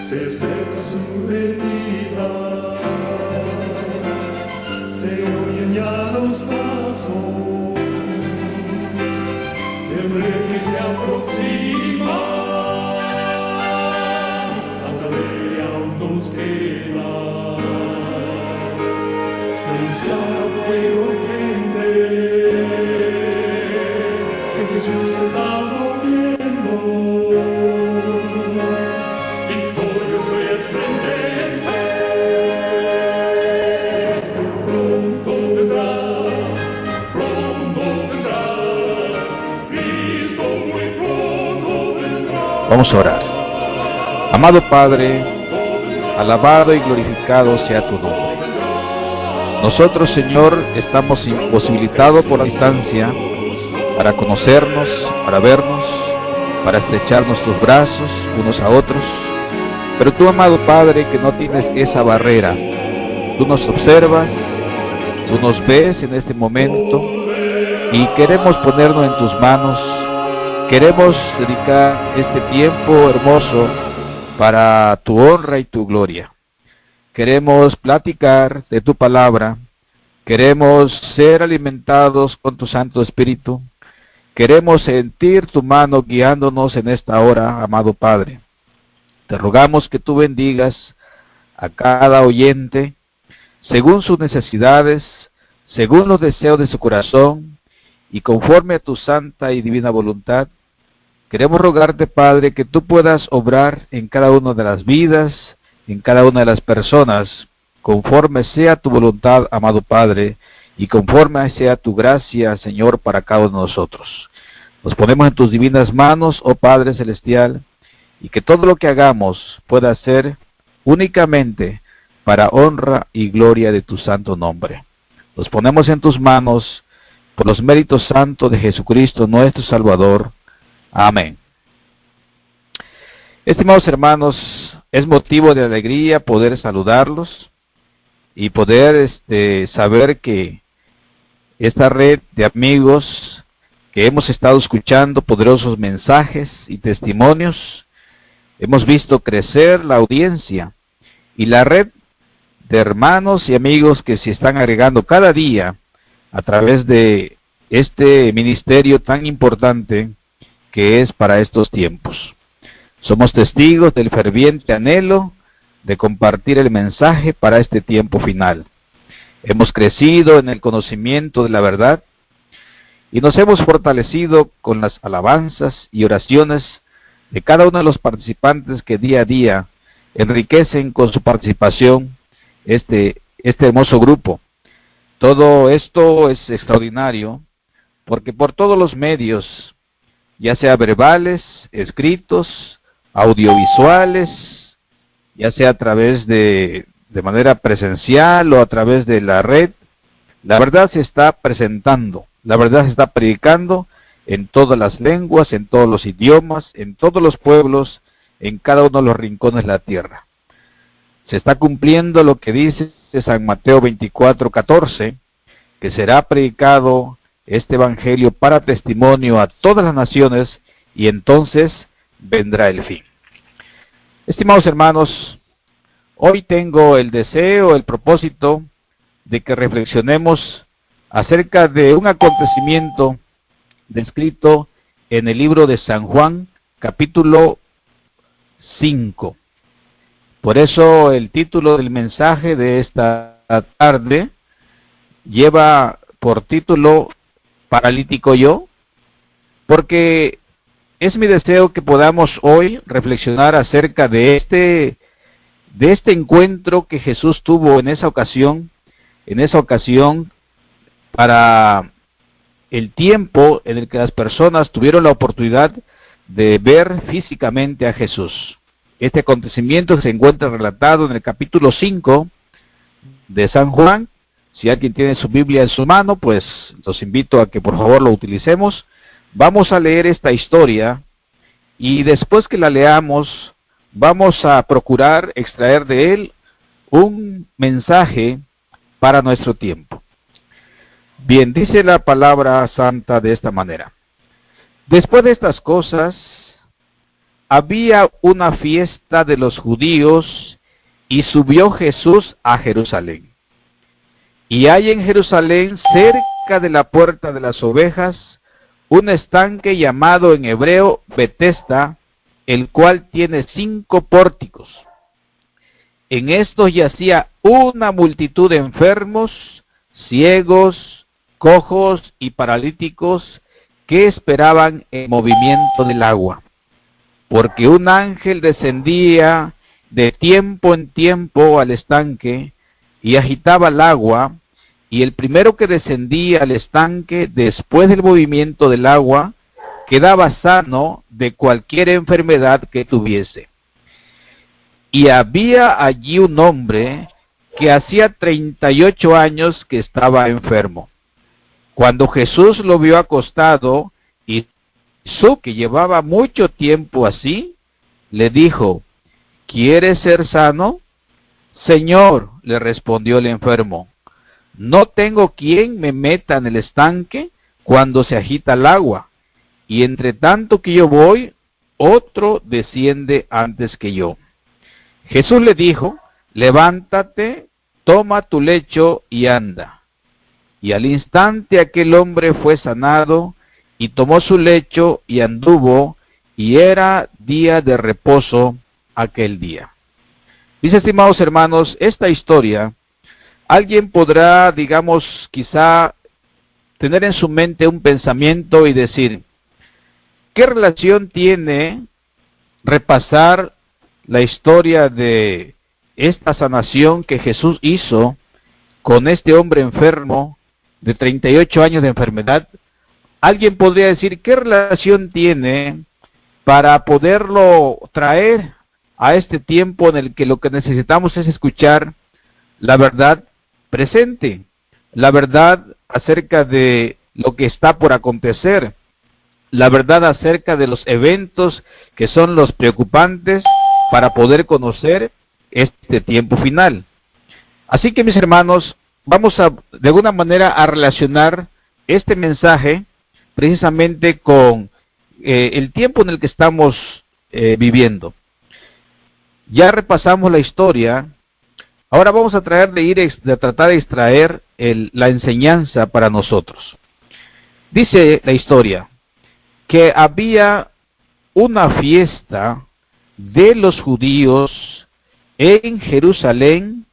se acerca su venida, se oyen ya los pasos del rey que se aproxima. Hasta de aún nos queda denunciar pueblo gente que Jesús está volviendo. Victorioso y esplendente, pronto vendrá, Cristo muy pronto vendrá. Vamos a orar. Amado Padre, alabado y glorificado sea tu nombre. Nosotros, Señor, estamos imposibilitados por la distancia para conocernos, para vernos, para estrechar nuestros brazos unos a otros. Pero tú, amado Padre, que no tienes esa barrera, tú nos observas, tú nos ves en este momento y queremos ponernos en tus manos. Queremos dedicar este tiempo hermoso para tu honra y tu gloria. Queremos platicar de tu palabra, queremos ser alimentados con tu Santo Espíritu, queremos sentir tu mano guiándonos en esta hora, amado Padre. Te rogamos que tú bendigas a cada oyente, según sus necesidades, según los deseos de su corazón, y conforme a tu santa y divina voluntad. Queremos rogarte, Padre, que tú puedas obrar en cada una de las vidas, en cada una de las personas, conforme sea tu voluntad, amado Padre, y conforme sea tu gracia, Señor, para cada uno de nosotros. Nos ponemos en tus divinas manos, oh Padre Celestial, y que todo lo que hagamos pueda ser únicamente para honra y gloria de tu santo nombre. Nos ponemos en tus manos por los méritos santos de Jesucristo, nuestro Salvador. Amén. Estimados hermanos, es motivo de alegría poder saludarlos y poder saber que esta red de amigos que hemos estado escuchando poderosos mensajes y testimonios, hemos visto crecer la audiencia y la red de hermanos y amigos que se están agregando cada día a través de este ministerio tan importante que es para estos tiempos. Somos testigos del ferviente anhelo de compartir el mensaje para este tiempo final. Hemos crecido en el conocimiento de la verdad y nos hemos fortalecido con las alabanzas y oraciones de cada uno de los participantes que día a día enriquecen con su participación este hermoso grupo. Todo esto es extraordinario porque por todos los medios, ya sea verbales, escritos, audiovisuales, ya sea a través de manera presencial o a través de la red, la verdad se está presentando, la verdad se está predicando en todas las lenguas, en todos los idiomas, en todos los pueblos, en cada uno de los rincones de la tierra. Se está cumpliendo lo que dice San Mateo 24:14, que será predicado este evangelio para testimonio a todas las naciones y entonces vendrá el fin. Estimados hermanos, hoy tengo el deseo, el propósito de que reflexionemos acerca de un acontecimiento descrito en el libro de San Juan, capítulo 5. Por eso el título del mensaje de esta tarde lleva por título Paralítico yo, porque es mi deseo que podamos hoy reflexionar acerca de este encuentro que Jesús tuvo en esa ocasión para el tiempo en el que las personas tuvieron la oportunidad de ver físicamente a Jesús. Este acontecimiento se encuentra relatado en el capítulo 5 de San Juan. Si alguien tiene su Biblia en su mano, pues los invito a que por favor lo utilicemos. Vamos a leer esta historia y después que la leamos, vamos a procurar extraer de él un mensaje para nuestro tiempo. Bien, dice la palabra santa de esta manera. Después de estas cosas, había una fiesta de los judíos y subió Jesús a Jerusalén. Y hay en Jerusalén, cerca de la puerta de las ovejas, un estanque llamado en hebreo Betesda, el cual tiene 5 pórticos. En estos yacía una multitud de enfermos, ciegos, cojos y paralíticos que esperaban el movimiento del agua, porque un ángel descendía de tiempo en tiempo al estanque y agitaba el agua, y el primero que descendía al estanque después del movimiento del agua quedaba sano de cualquier enfermedad que tuviese. Y había allí un hombre que hacía 38 años que estaba enfermo. Cuando Jesús lo vio acostado y supo que llevaba mucho tiempo así, le dijo: ¿quieres ser sano? Señor, le respondió el enfermo, no tengo quien me meta en el estanque cuando se agita el agua, y entre tanto que yo voy, otro desciende antes que yo. Jesús le dijo: levántate, toma tu lecho y anda. Y al instante aquel hombre fue sanado, y tomó su lecho y anduvo, y era día de reposo aquel día. Mis estimados hermanos, esta historia, alguien podrá, digamos, quizá tener en su mente un pensamiento y decir: ¿qué relación tiene repasar la historia de esta sanación que Jesús hizo con este hombre enfermo de 38 años de enfermedad? Alguien podría decir: ¿qué relación tiene para poderlo traer a este tiempo en el que lo que necesitamos es escuchar la verdad presente, la verdad acerca de lo que está por acontecer, la verdad acerca de los eventos que son los preocupantes para poder conocer este tiempo final? Así que, mis hermanos, vamos a, de alguna manera, a relacionar este mensaje precisamente con el tiempo en el que estamos viviendo. Ya repasamos la historia, ahora vamos a tratar de extraer la enseñanza para nosotros. Dice la historia que había una fiesta de los judíos en Jerusalén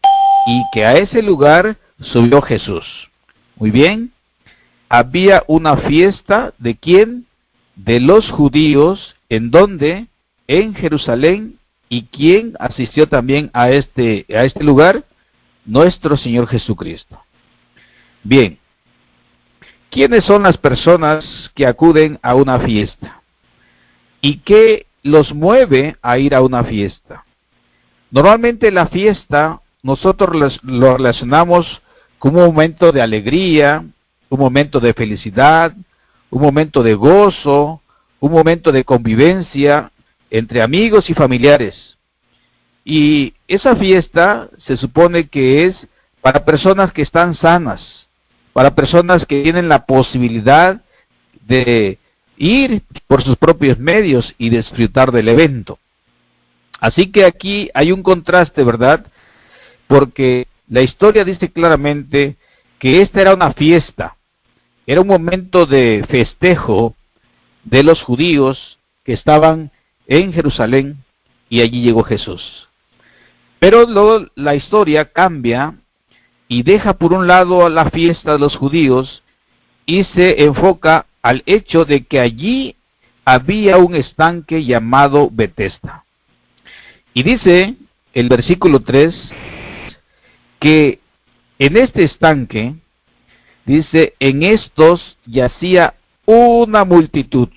y que a ese lugar subió Jesús. Muy bien, había una fiesta ¿de quién? De los judíos. ¿En dónde? En Jerusalén. ¿Y quién asistió también a este lugar? Nuestro Señor Jesucristo. Bien, ¿quiénes son las personas que acuden a una fiesta? ¿Y qué los mueve a ir a una fiesta? Normalmente la fiesta nosotros lo relacionamos con un momento de alegría, un momento de felicidad, un momento de gozo, un momento de convivencia entre amigos y familiares. Y esa fiesta se supone que es para personas que están sanas, para personas que tienen la posibilidad de ir por sus propios medios y disfrutar del evento. Así que aquí hay un contraste, ¿verdad? Porque la historia dice claramente que esta era una fiesta, era un momento de festejo de los judíos que estaban en Jerusalén, y allí llegó Jesús. Pero luego la historia cambia y deja por un lado la fiesta de los judíos y se enfoca al hecho de que allí había un estanque llamado Betesda. Y dice el versículo 3 que en este estanque, dice, en estos yacía una multitud.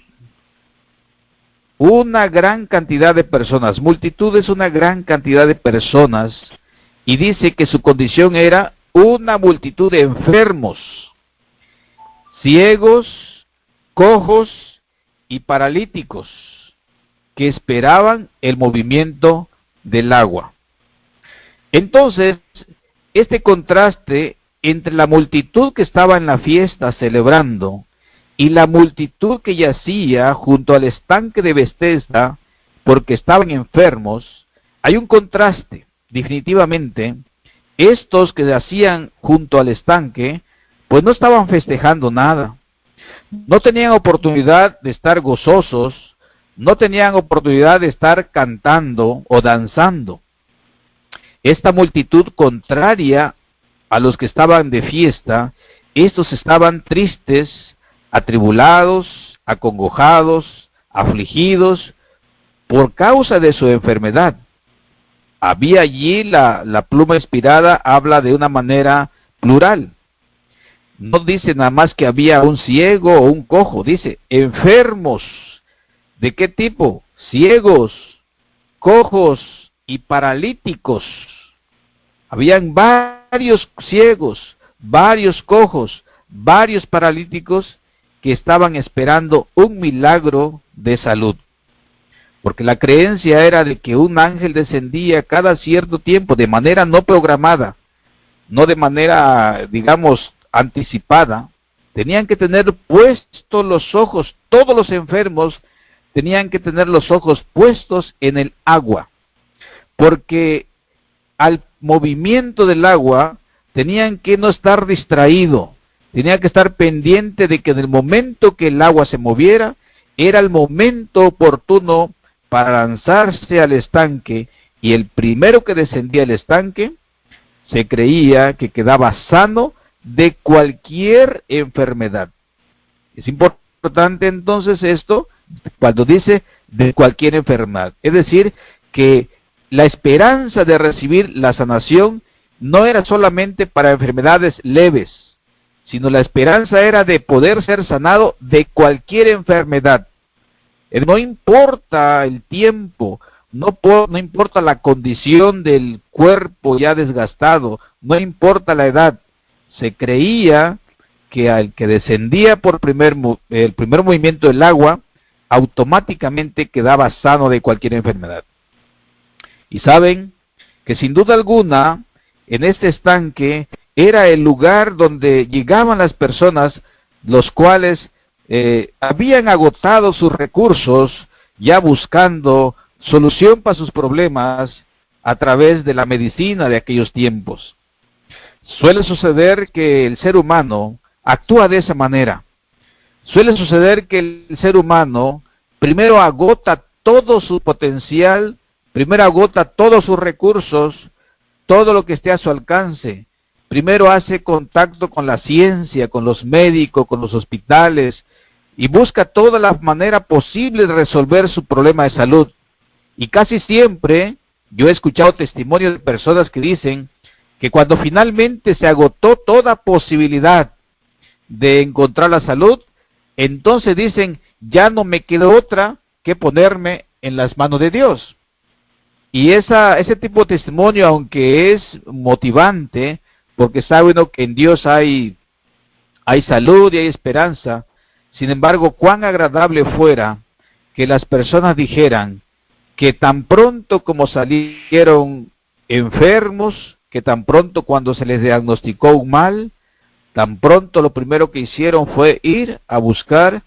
Una gran cantidad de personas. Multitud es una gran cantidad de personas. Y dice que su condición era una multitud de enfermos, ciegos, cojos y paralíticos que esperaban el movimiento del agua. Entonces, este contraste entre la multitud que estaba en la fiesta celebrando y la multitud que yacía junto al estanque de Betesda porque estaban enfermos, hay un contraste. Definitivamente, estos que hacían junto al estanque, pues no estaban festejando nada. No tenían oportunidad de estar gozosos, no tenían oportunidad de estar cantando o danzando. Esta multitud contraria a los que estaban de fiesta, estos estaban tristes, atribulados, acongojados, afligidos, por causa de su enfermedad. Había allí la pluma inspirada, habla de una manera plural. No dice nada más que había un ciego o un cojo, dice enfermos. ¿De qué tipo? Ciegos, cojos y paralíticos. Habían varios ciegos, varios cojos, varios paralíticos que estaban esperando un milagro de salud. Porque la creencia era de que un ángel descendía cada cierto tiempo de manera no programada, no de manera, digamos, anticipada. Tenían que tener puestos los ojos, todos los enfermos tenían que tener los ojos puestos en el agua, porque al movimiento del agua tenían que no estar distraído, tenían que estar pendiente de que en el momento que el agua se moviera, era el momento oportuno para lanzarse al estanque, y el primero que descendía al estanque se creía que quedaba sano de cualquier enfermedad. Es importante entonces esto cuando dice de cualquier enfermedad, es decir, que la esperanza de recibir la sanación no era solamente para enfermedades leves, sino la esperanza era de poder ser sanado de cualquier enfermedad. No importa el tiempo, no importa la condición del cuerpo ya desgastado, no importa la edad. Se creía que al que descendía por el primer movimiento del agua, automáticamente quedaba sano de cualquier enfermedad. Y saben que sin duda alguna, en este estanque era el lugar donde llegaban las personas, los cuales habían agotado sus recursos, ya buscando solución para sus problemas a través de la medicina de aquellos tiempos. Suele suceder que el ser humano actúa de esa manera. Suele suceder que el ser humano primero agota todo su potencial, primero agota todos sus recursos, todo lo que esté a su alcance. Primero hace contacto con la ciencia, con los médicos, con los hospitales, y busca toda la manera posible de resolver su problema de salud. Y casi siempre, yo he escuchado testimonios de personas que dicen que cuando finalmente se agotó toda posibilidad de encontrar la salud, entonces dicen, ya no me queda otra que ponerme en las manos de Dios. Y ese tipo de testimonio, aunque es motivante, porque sabe uno que en Dios hay salud y hay esperanza, sin embargo, cuán agradable fuera que las personas dijeran que tan pronto como salieron enfermos, que tan pronto cuando se les diagnosticó un mal, tan pronto lo primero que hicieron fue ir a buscar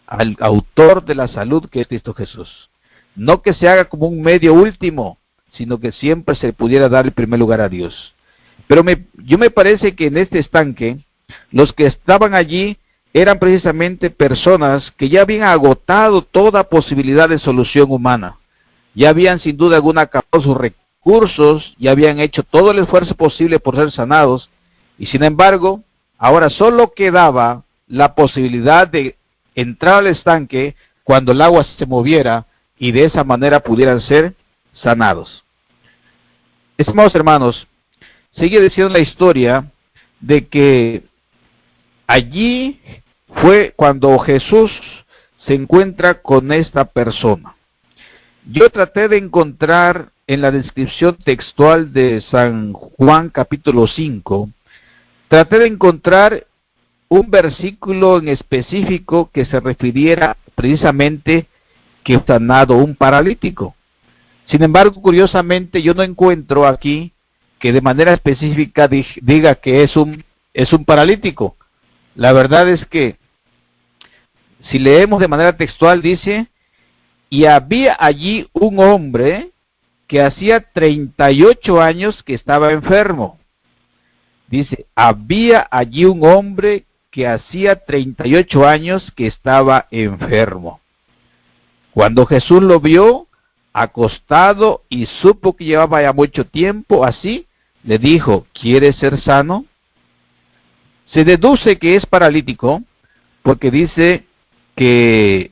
al autor de la salud, que es Cristo Jesús. No que se haga como un medio último, sino que siempre se pudiera dar el primer lugar a Dios. Pero yo me parece que en este estanque, los que estaban allí eran precisamente personas que ya habían agotado toda posibilidad de solución humana. Ya habían sin duda alguna acabado sus recursos, ya habían hecho todo el esfuerzo posible por ser sanados, y sin embargo, ahora solo quedaba la posibilidad de entrar al estanque cuando el agua se moviera, y de esa manera pudieran ser sanados. Estimados hermanos, sigue diciendo la historia de que allí fue cuando Jesús se encuentra con esta persona. Yo traté de encontrar en la descripción textual de San Juan capítulo 5, traté de encontrar un versículo en específico que se refiriera precisamente que sanado un paralítico. Sin embargo, curiosamente, yo no encuentro aquí que de manera específica diga que es un paralítico. La verdad es que si leemos de manera textual dice y había allí un hombre que hacía 38 años que estaba enfermo. Dice, había allí un hombre que hacía 38 años que estaba enfermo. Cuando Jesús lo vio acostado y supo que llevaba ya mucho tiempo así, le dijo, ¿quieres ser sano? Se deduce que es paralítico porque dice que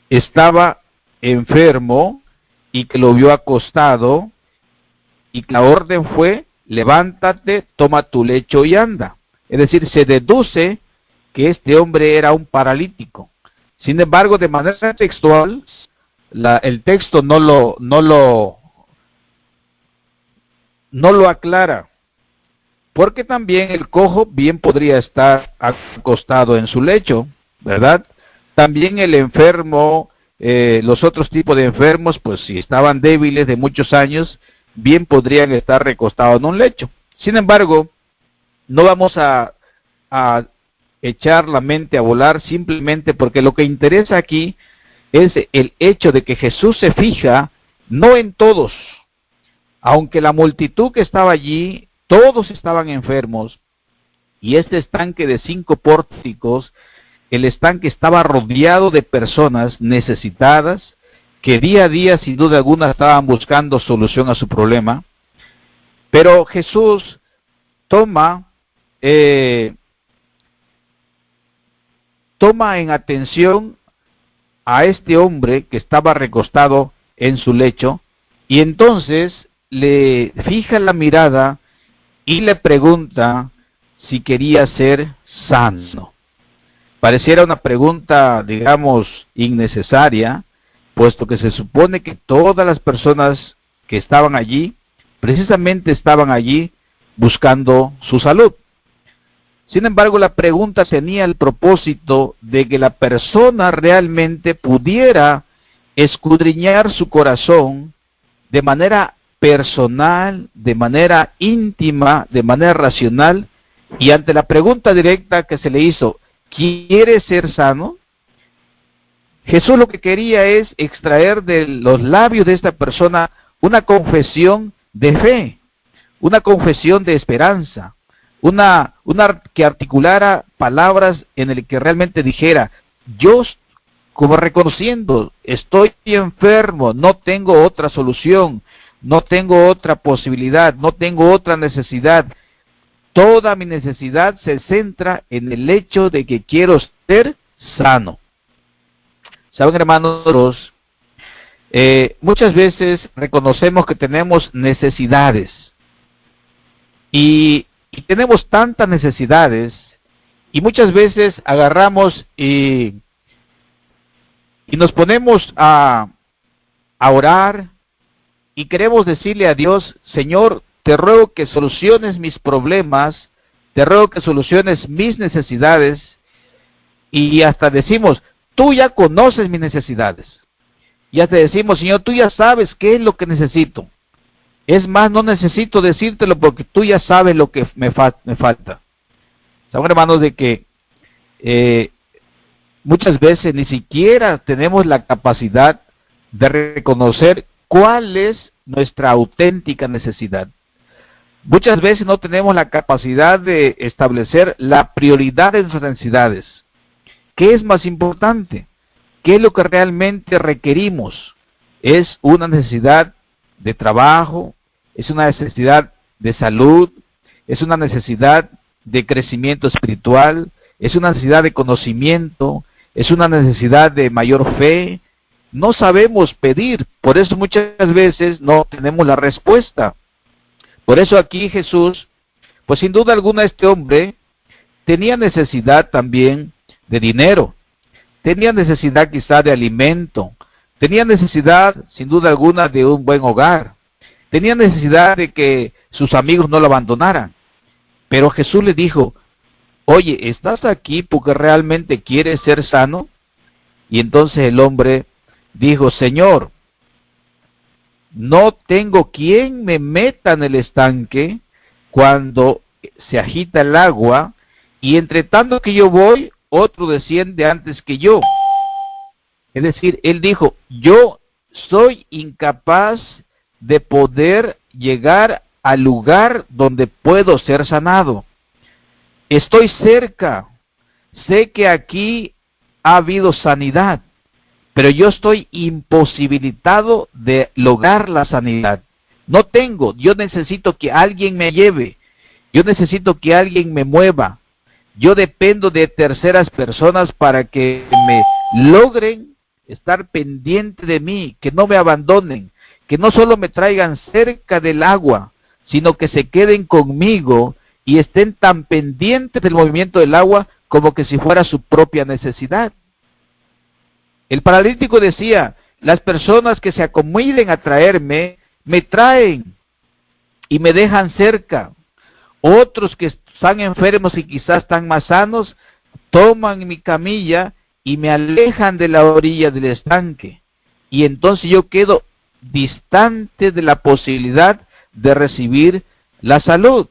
estaba enfermo y que lo vio acostado y que la orden fue, levántate, toma tu lecho y anda. Es decir, se deduce que este hombre era un paralítico. Sin embargo, de manera textual, el texto no lo aclara, porque también el cojo bien podría estar acostado en su lecho, ¿verdad? También el enfermo, los otros tipos de enfermos, pues si estaban débiles de muchos años, bien podrían estar recostados en un lecho. Sin embargo, no vamos a echar la mente a volar simplemente porque lo que interesa aquí es el hecho de que Jesús se fija no en todos. Aunque la multitud que estaba allí, todos estaban enfermos, y este estanque de 5 pórticos, el estanque estaba rodeado de personas necesitadas, que día a día, sin duda alguna, estaban buscando solución a su problema. Pero Jesús toma en atención a este hombre que estaba recostado en su lecho, y entonces le fija la mirada y le pregunta si quería ser sano. Pareciera una pregunta, digamos, innecesaria, puesto que se supone que todas las personas que estaban allí, precisamente estaban allí buscando su salud. Sin embargo, la pregunta tenía el propósito de que la persona realmente pudiera escudriñar su corazón de manera personal, de manera íntima, de manera racional, y ante la pregunta directa que se le hizo, ¿quiere ser sano? Jesús lo que quería es extraer de los labios de esta persona una confesión de fe, una confesión de esperanza, una que articulara palabras en el que realmente dijera, yo como reconociendo, estoy enfermo, no tengo otra solución, no tengo otra posibilidad, no tengo otra necesidad. Toda mi necesidad se centra en el hecho de que quiero ser sano. Saben, hermanos, muchas veces reconocemos que tenemos necesidades y tenemos tantas necesidades y muchas veces agarramos y nos ponemos a orar y queremos decirle a Dios, Señor, te ruego que soluciones mis problemas, te ruego que soluciones mis necesidades, y hasta decimos, tú ya conoces mis necesidades. Y hasta decimos, Señor, tú ya sabes qué es lo que necesito. Es más, no necesito decírtelo porque tú ya sabes lo que me falta. Saben, hermanos, de que muchas veces ni siquiera tenemos la capacidad de reconocer cuál es nuestra auténtica necesidad. Muchas veces no tenemos la capacidad de establecer la prioridad de nuestras necesidades. ¿Qué es más importante? ¿Qué es lo que realmente requerimos? ¿Es una necesidad de trabajo? ¿Es una necesidad de salud? ¿Es una necesidad de crecimiento espiritual? ¿Es una necesidad de conocimiento? ¿Es una necesidad de mayor fe? No sabemos pedir, por eso muchas veces no tenemos la respuesta. Por eso aquí Jesús, pues sin duda alguna este hombre tenía necesidad también de dinero, tenía necesidad quizá de alimento, tenía necesidad sin duda alguna de un buen hogar, tenía necesidad de que sus amigos no lo abandonaran. Pero Jesús le dijo, oye, ¿estás aquí porque realmente quieres ser sano? Y entonces el hombre dijo, Señor, no tengo quien me meta en el estanque cuando se agita el agua, y entre tanto que yo voy, otro desciende antes que yo. Es decir, él dijo, yo soy incapaz de poder llegar al lugar donde puedo ser sanado. Estoy cerca, sé que aquí ha habido sanidad, pero yo estoy imposibilitado de lograr la sanidad. No tengo, yo necesito que alguien me lleve, yo necesito que alguien me mueva. Yo dependo de terceras personas para que me logren estar pendiente de mí, que no me abandonen, que no solo me traigan cerca del agua, sino que se queden conmigo y estén tan pendientes del movimiento del agua como que si fuera su propia necesidad. El paralítico decía, las personas que se acomoden a traerme, me traen y me dejan cerca. Otros que están enfermos y quizás están más sanos, toman mi camilla y me alejan de la orilla del estanque. Y entonces yo quedo distante de la posibilidad de recibir la salud.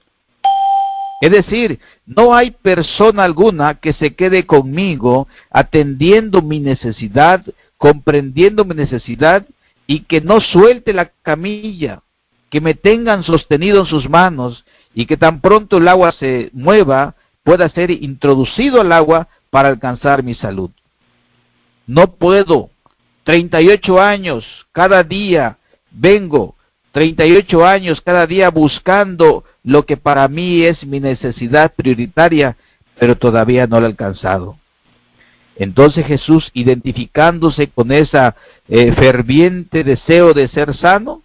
Es decir, no hay persona alguna que se quede conmigo atendiendo mi necesidad, comprendiendo mi necesidad y que no suelte la camilla, que me tengan sostenido en sus manos y que tan pronto el agua se mueva, pueda ser introducido al agua para alcanzar mi salud. No puedo. 38 años, cada día vengo, 38 años cada día buscando lo que para mí es mi necesidad prioritaria, pero todavía no lo he alcanzado. Entonces Jesús, identificándose con esa ferviente deseo de ser sano,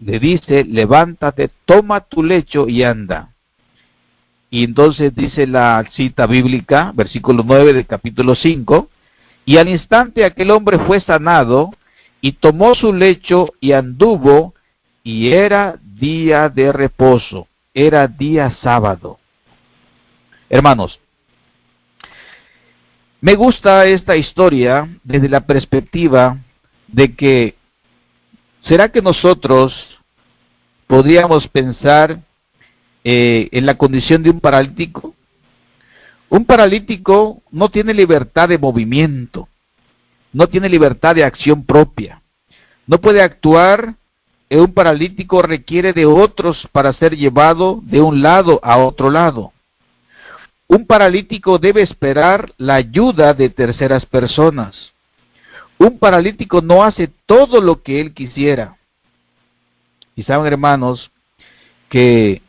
le dice, levántate, toma tu lecho y anda. Y entonces dice la cita bíblica, versículo 9 del capítulo 5, y al instante aquel hombre fue sanado, y tomó su lecho y anduvo, y era día de reposo, era día sábado. Hermanos, me gusta esta historia desde la perspectiva de que, ¿será que nosotros podríamos pensar en la condición de un paralítico? Un paralítico no tiene libertad de movimiento, no tiene libertad de acción propia, no puede actuar. Un paralítico requiere de otros para ser llevado de un lado a otro lado. Un paralítico debe esperar la ayuda de terceras personas. Un paralítico no hace todo lo que él quisiera. Y saben, hermanos, que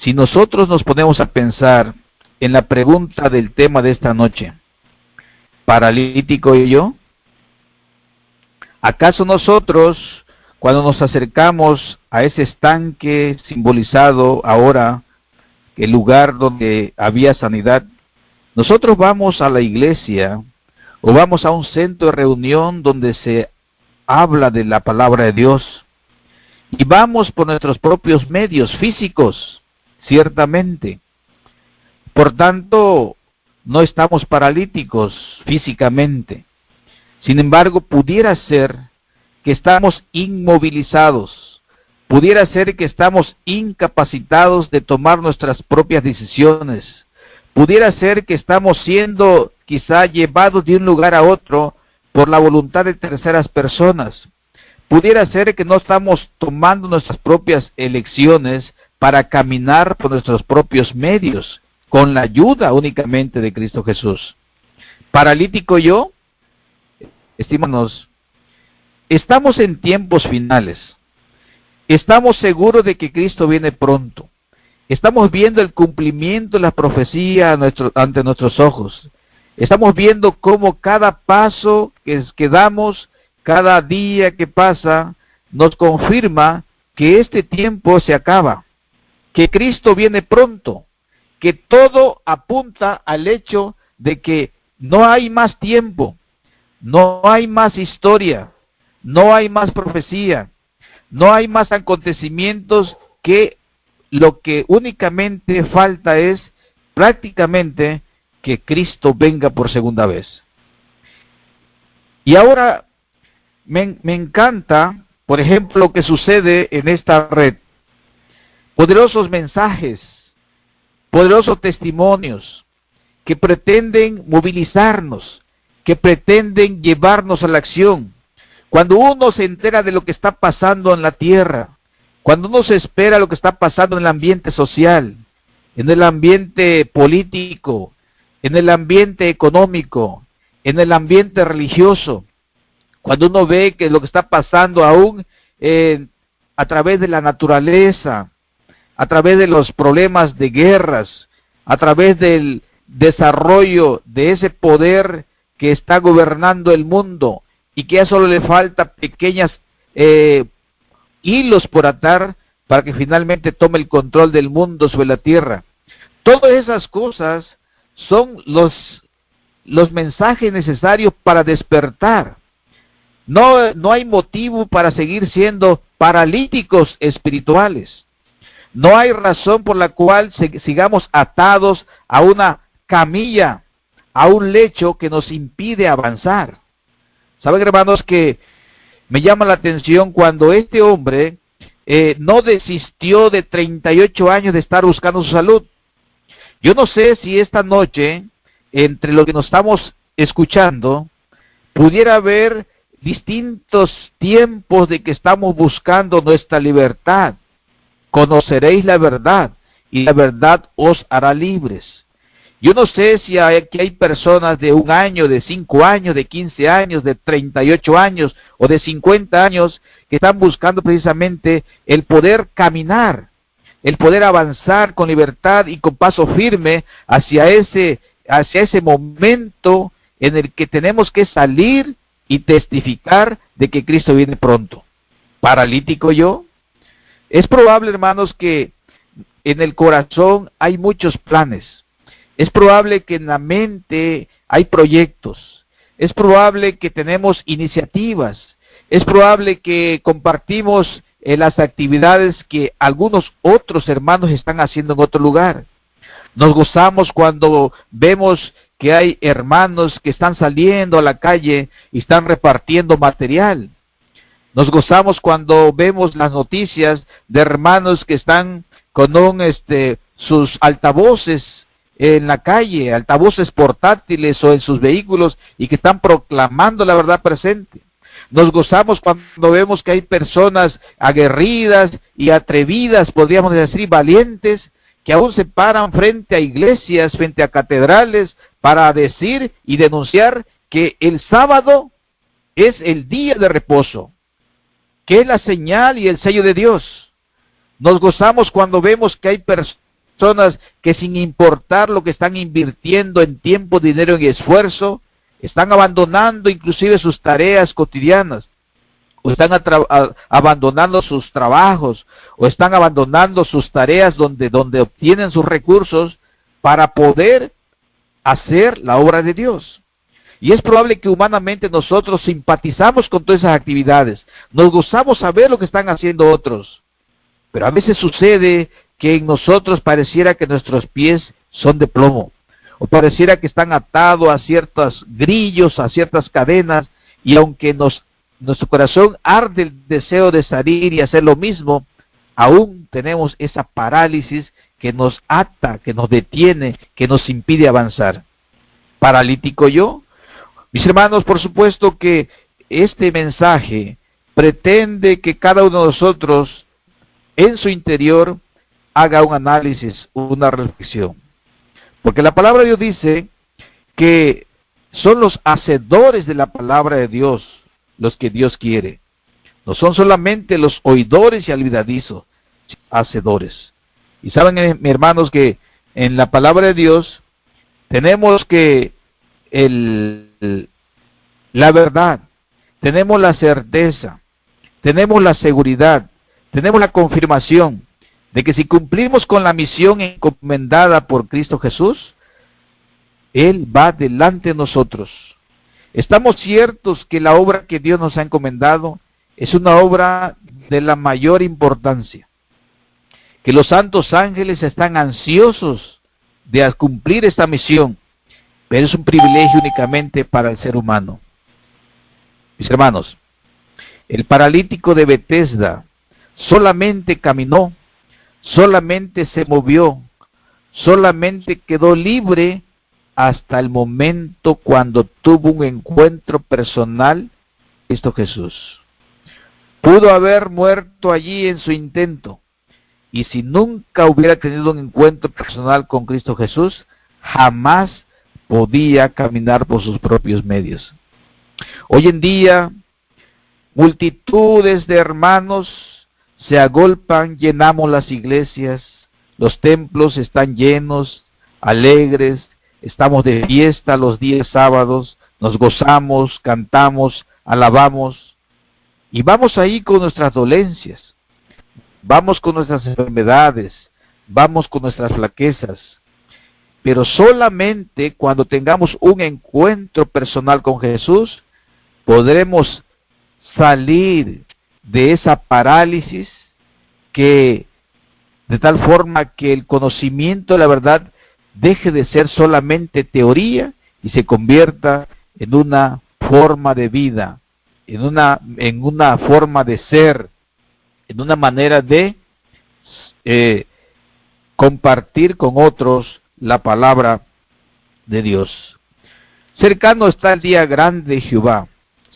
si nosotros nos ponemos a pensar en la pregunta del tema de esta noche, ¿paralítico y yo? ¿Acaso nosotros, cuando nos acercamos a ese estanque simbolizado ahora, el lugar donde había sanidad, nosotros vamos a la iglesia o vamos a un centro de reunión donde se habla de la palabra de Dios y vamos por nuestros propios medios físicos, ciertamente? Por tanto, no estamos paralíticos físicamente. Sin embargo, pudiera ser que estamos inmovilizados, pudiera ser que estamos incapacitados de tomar nuestras propias decisiones, pudiera ser que estamos siendo quizá llevados de un lugar a otro por la voluntad de terceras personas, pudiera ser que no estamos tomando nuestras propias elecciones para caminar por nuestros propios medios, con la ayuda únicamente de Cristo Jesús. ¿Paralítico yo? Estimados, estamos en tiempos finales. Estamos seguros de que Cristo viene pronto. Estamos viendo el cumplimiento de la profecía ante nuestros ojos. Estamos viendo cómo cada paso que damos, cada día que pasa, nos confirma que este tiempo se acaba, que Cristo viene pronto, que todo apunta al hecho de que no hay más tiempo, no hay más historia, no hay más profecía, no hay más acontecimientos, que lo que únicamente falta es prácticamente que Cristo venga por segunda vez. Y ahora me encanta, por ejemplo, lo que sucede en esta red. Poderosos mensajes, poderosos testimonios que pretenden movilizarnos, que pretenden llevarnos a la acción. Cuando uno se entera de lo que está pasando en la tierra, cuando uno se espera lo que está pasando en el ambiente social, en el ambiente político, en el ambiente económico, en el ambiente religioso, cuando uno ve que lo que está pasando aún a través de la naturaleza, a través de los problemas de guerras, a través del desarrollo de ese poder que está gobernando el mundo y que ya solo le falta pequeñas hilos por atar para que finalmente tome el control del mundo sobre la tierra. Todas esas cosas son los mensajes necesarios para despertar. No hay motivo para seguir siendo paralíticos espirituales. No hay razón por la cual sigamos atados a una camilla, a un lecho que nos impide avanzar. ¿Saben, hermanos, que me llama la atención cuando este hombre no desistió de 38 años de estar buscando su salud? Yo no sé si esta noche, entre lo que nos estamos escuchando, pudiera haber distintos tiempos de que estamos buscando nuestra libertad. Conoceréis la verdad y la verdad os hará libres. Yo no sé si aquí hay personas de 1 año, de 5 años, de 15 años, de 38 años o de 50 años que están buscando precisamente el poder caminar, el poder avanzar con libertad y con paso firme hacia ese momento en el que tenemos que salir y testificar de que Cristo viene pronto. ¿Paralítico yo? Es probable, hermanos, que en el corazón hay muchos planes. Es probable que en la mente hay proyectos. Es probable que tenemos iniciativas. Es probable que compartimos las actividades que algunos otros hermanos están haciendo en otro lugar. Nos gozamos cuando vemos que hay hermanos que están saliendo a la calle y están repartiendo material. Nos gozamos cuando vemos las noticias de hermanos que están con sus altavoces en la calle, altavoces portátiles o en sus vehículos y que están proclamando la verdad presente. Nos gozamos cuando vemos que hay personas aguerridas y atrevidas, podríamos decir valientes, que aún se paran frente a iglesias, frente a catedrales, para decir y denunciar que el sábado es el día de reposo, que es la señal y el sello de Dios. Nos gozamos cuando vemos que hay personas que sin importar lo que están invirtiendo en tiempo, dinero y esfuerzo, están abandonando inclusive sus tareas cotidianas, o están abandonando sus trabajos, o están abandonando sus tareas donde obtienen sus recursos para poder hacer la obra de Dios. Y es probable que humanamente nosotros simpatizamos con todas esas actividades, nos gozamos saber lo que están haciendo otros, pero a veces sucede que en nosotros pareciera que nuestros pies son de plomo, o pareciera que están atados a ciertos grillos, a ciertas cadenas, y aunque nuestro corazón arde el deseo de salir y hacer lo mismo, aún tenemos esa parálisis que nos ata, que nos detiene, que nos impide avanzar. ¿Paralítico yo? Mis hermanos, por supuesto que este mensaje pretende que cada uno de nosotros en su interior haga un análisis, una reflexión. Porque la palabra de Dios dice que son los hacedores de la palabra de Dios los que Dios quiere. No son solamente los oidores y olvidadizos, hacedores. Y saben, mis hermanos, que en la palabra de Dios tenemos que la verdad, tenemos la certeza, tenemos la seguridad, tenemos la confirmación de que si cumplimos con la misión encomendada por Cristo Jesús, Él va delante de nosotros. Estamos ciertos que la obra que Dios nos ha encomendado es una obra de la mayor importancia, que los santos ángeles están ansiosos de cumplir esta misión, pero es un privilegio únicamente para el ser humano. Mis hermanos, el paralítico de Betesda solamente caminó, solamente se movió, solamente quedó libre hasta el momento cuando tuvo un encuentro personal con Cristo Jesús. Pudo haber muerto allí en su intento, y si nunca hubiera tenido un encuentro personal con Cristo Jesús, jamás podía caminar por sus propios medios. Hoy en día, multitudes de hermanos se agolpan, llenamos las iglesias, los templos están llenos, alegres, estamos de fiesta los días sábados, nos gozamos, cantamos, alabamos, y vamos ahí con nuestras dolencias, vamos con nuestras enfermedades, vamos con nuestras flaquezas, pero solamente cuando tengamos un encuentro personal con Jesús, podremos salir de esa parálisis que de tal forma que el conocimiento de la verdad deje de ser solamente teoría y se convierta en una forma de vida, en una forma de ser, en una manera de compartir con otros la palabra de Dios. Cercano está el día grande de Jehová,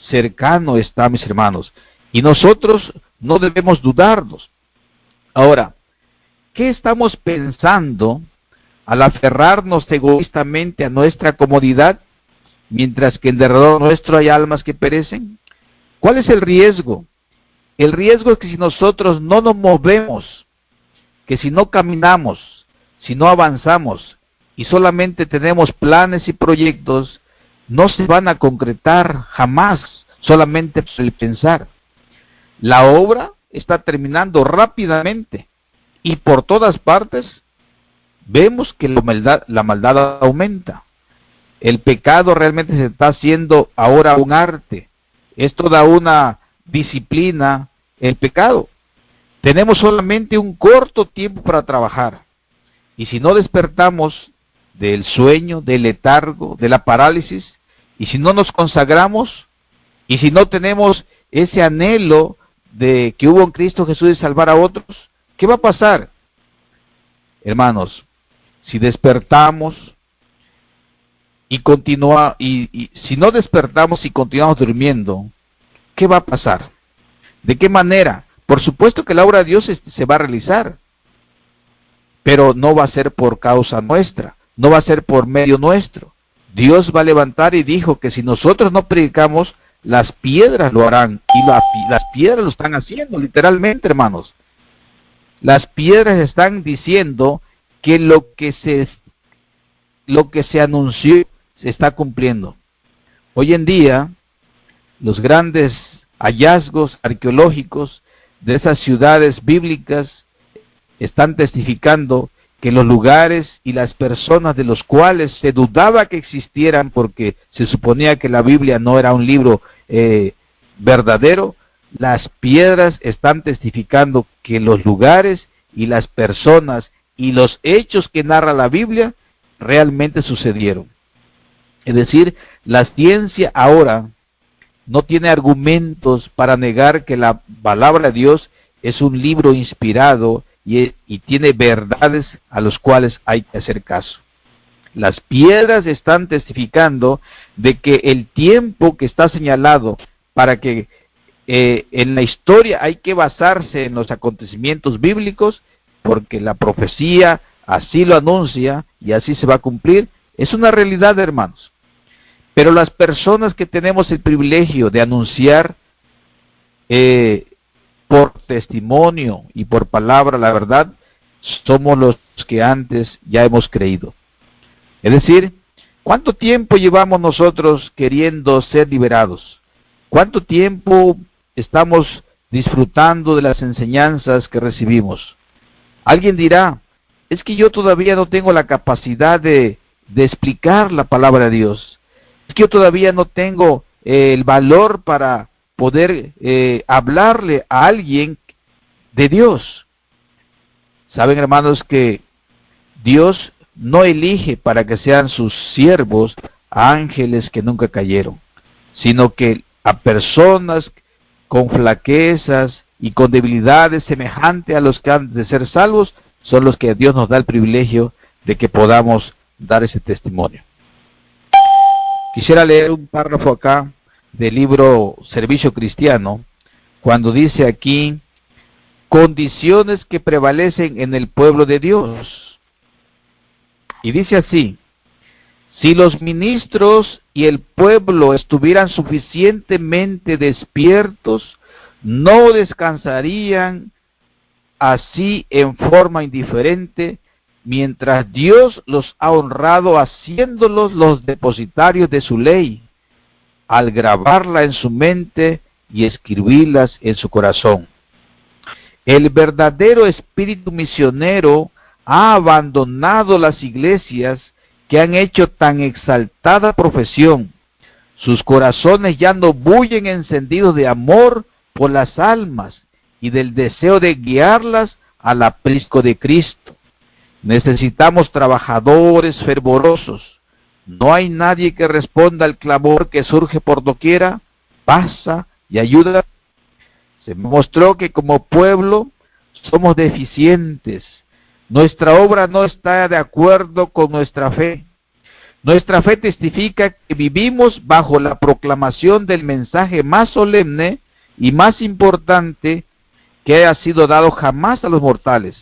cercano está, mis hermanos, y nosotros no debemos dudarnos. Ahora, ¿qué estamos pensando al aferrarnos egoístamente a nuestra comodidad, mientras que en derredor nuestro hay almas que perecen? ¿Cuál es el riesgo? El riesgo es que si nosotros no nos movemos, que si no caminamos, si no avanzamos y solamente tenemos planes y proyectos, no se van a concretar jamás, solamente por el pensar. La obra está terminando rápidamente y por todas partes vemos que la maldad aumenta. El pecado realmente se está haciendo ahora un arte. Es toda una disciplina el pecado. Tenemos solamente un corto tiempo para trabajar. Y si no despertamos del sueño, del letargo, de la parálisis, y si no nos consagramos, y si no tenemos ese anhelo de que hubo en Cristo Jesús de salvar a otros, ¿qué va a pasar? Hermanos, si despertamos y si no despertamos y continuamos durmiendo, ¿qué va a pasar? ¿De qué manera? Por supuesto que la obra de Dios se va a realizar, pero no va a ser por causa nuestra, no va a ser por medio nuestro. Dios va a levantar y dijo que si nosotros no predicamos, las piedras lo harán, y las piedras lo están haciendo, literalmente, hermanos. Las piedras están diciendo que lo que se anunció se está cumpliendo. Hoy en día, los grandes hallazgos arqueológicos de esas ciudades bíblicas están testificando que los lugares y las personas de los cuales se dudaba que existieran, porque se suponía que la Biblia no era un libro verdadero, las piedras están testificando que los lugares y las personas y los hechos que narra la Biblia realmente sucedieron. Es decir, la ciencia ahora no tiene argumentos para negar que la palabra de Dios es un libro inspirado y tiene verdades a los cuales hay que hacer caso. Las piedras están testificando de que el tiempo que está señalado para que en la historia hay que basarse en los acontecimientos bíblicos, porque la profecía así lo anuncia y así se va a cumplir, es una realidad, hermanos. Pero las personas que tenemos el privilegio de anunciar por testimonio y por palabra la verdad, somos los que antes ya hemos creído. Es decir, ¿cuánto tiempo llevamos nosotros queriendo ser liberados? ¿Cuánto tiempo estamos disfrutando de las enseñanzas que recibimos? Alguien dirá, es que yo todavía no tengo la capacidad de explicar la palabra de Dios. Es que yo todavía no tengo el valor para poder hablarle a alguien de Dios. Saben, hermanos, que Dios no elige para que sean sus siervos a ángeles que nunca cayeron, sino que a personas con flaquezas y con debilidades semejantes a los que han de ser salvos, son los que Dios nos da el privilegio de que podamos dar ese testimonio. Quisiera leer un párrafo acá del libro Servicio Cristiano, cuando dice aquí, condiciones que prevalecen en el pueblo de Dios. Y dice así, si los ministros y el pueblo estuvieran suficientemente despiertos, no descansarían así en forma indiferente, mientras Dios los ha honrado haciéndolos los depositarios de su ley, al grabarla en su mente y escribirlas en su corazón. El verdadero espíritu misionero ha abandonado las iglesias que han hecho tan exaltada profesión. Sus corazones ya no bullen encendidos de amor por las almas y del deseo de guiarlas al aprisco de Cristo. Necesitamos trabajadores fervorosos. No hay nadie que responda al clamor que surge por doquiera, pasa y ayuda. Se mostró que como pueblo somos deficientes. Nuestra obra no está de acuerdo con nuestra fe. Nuestra fe testifica que vivimos bajo la proclamación del mensaje más solemne y más importante que haya sido dado jamás a los mortales.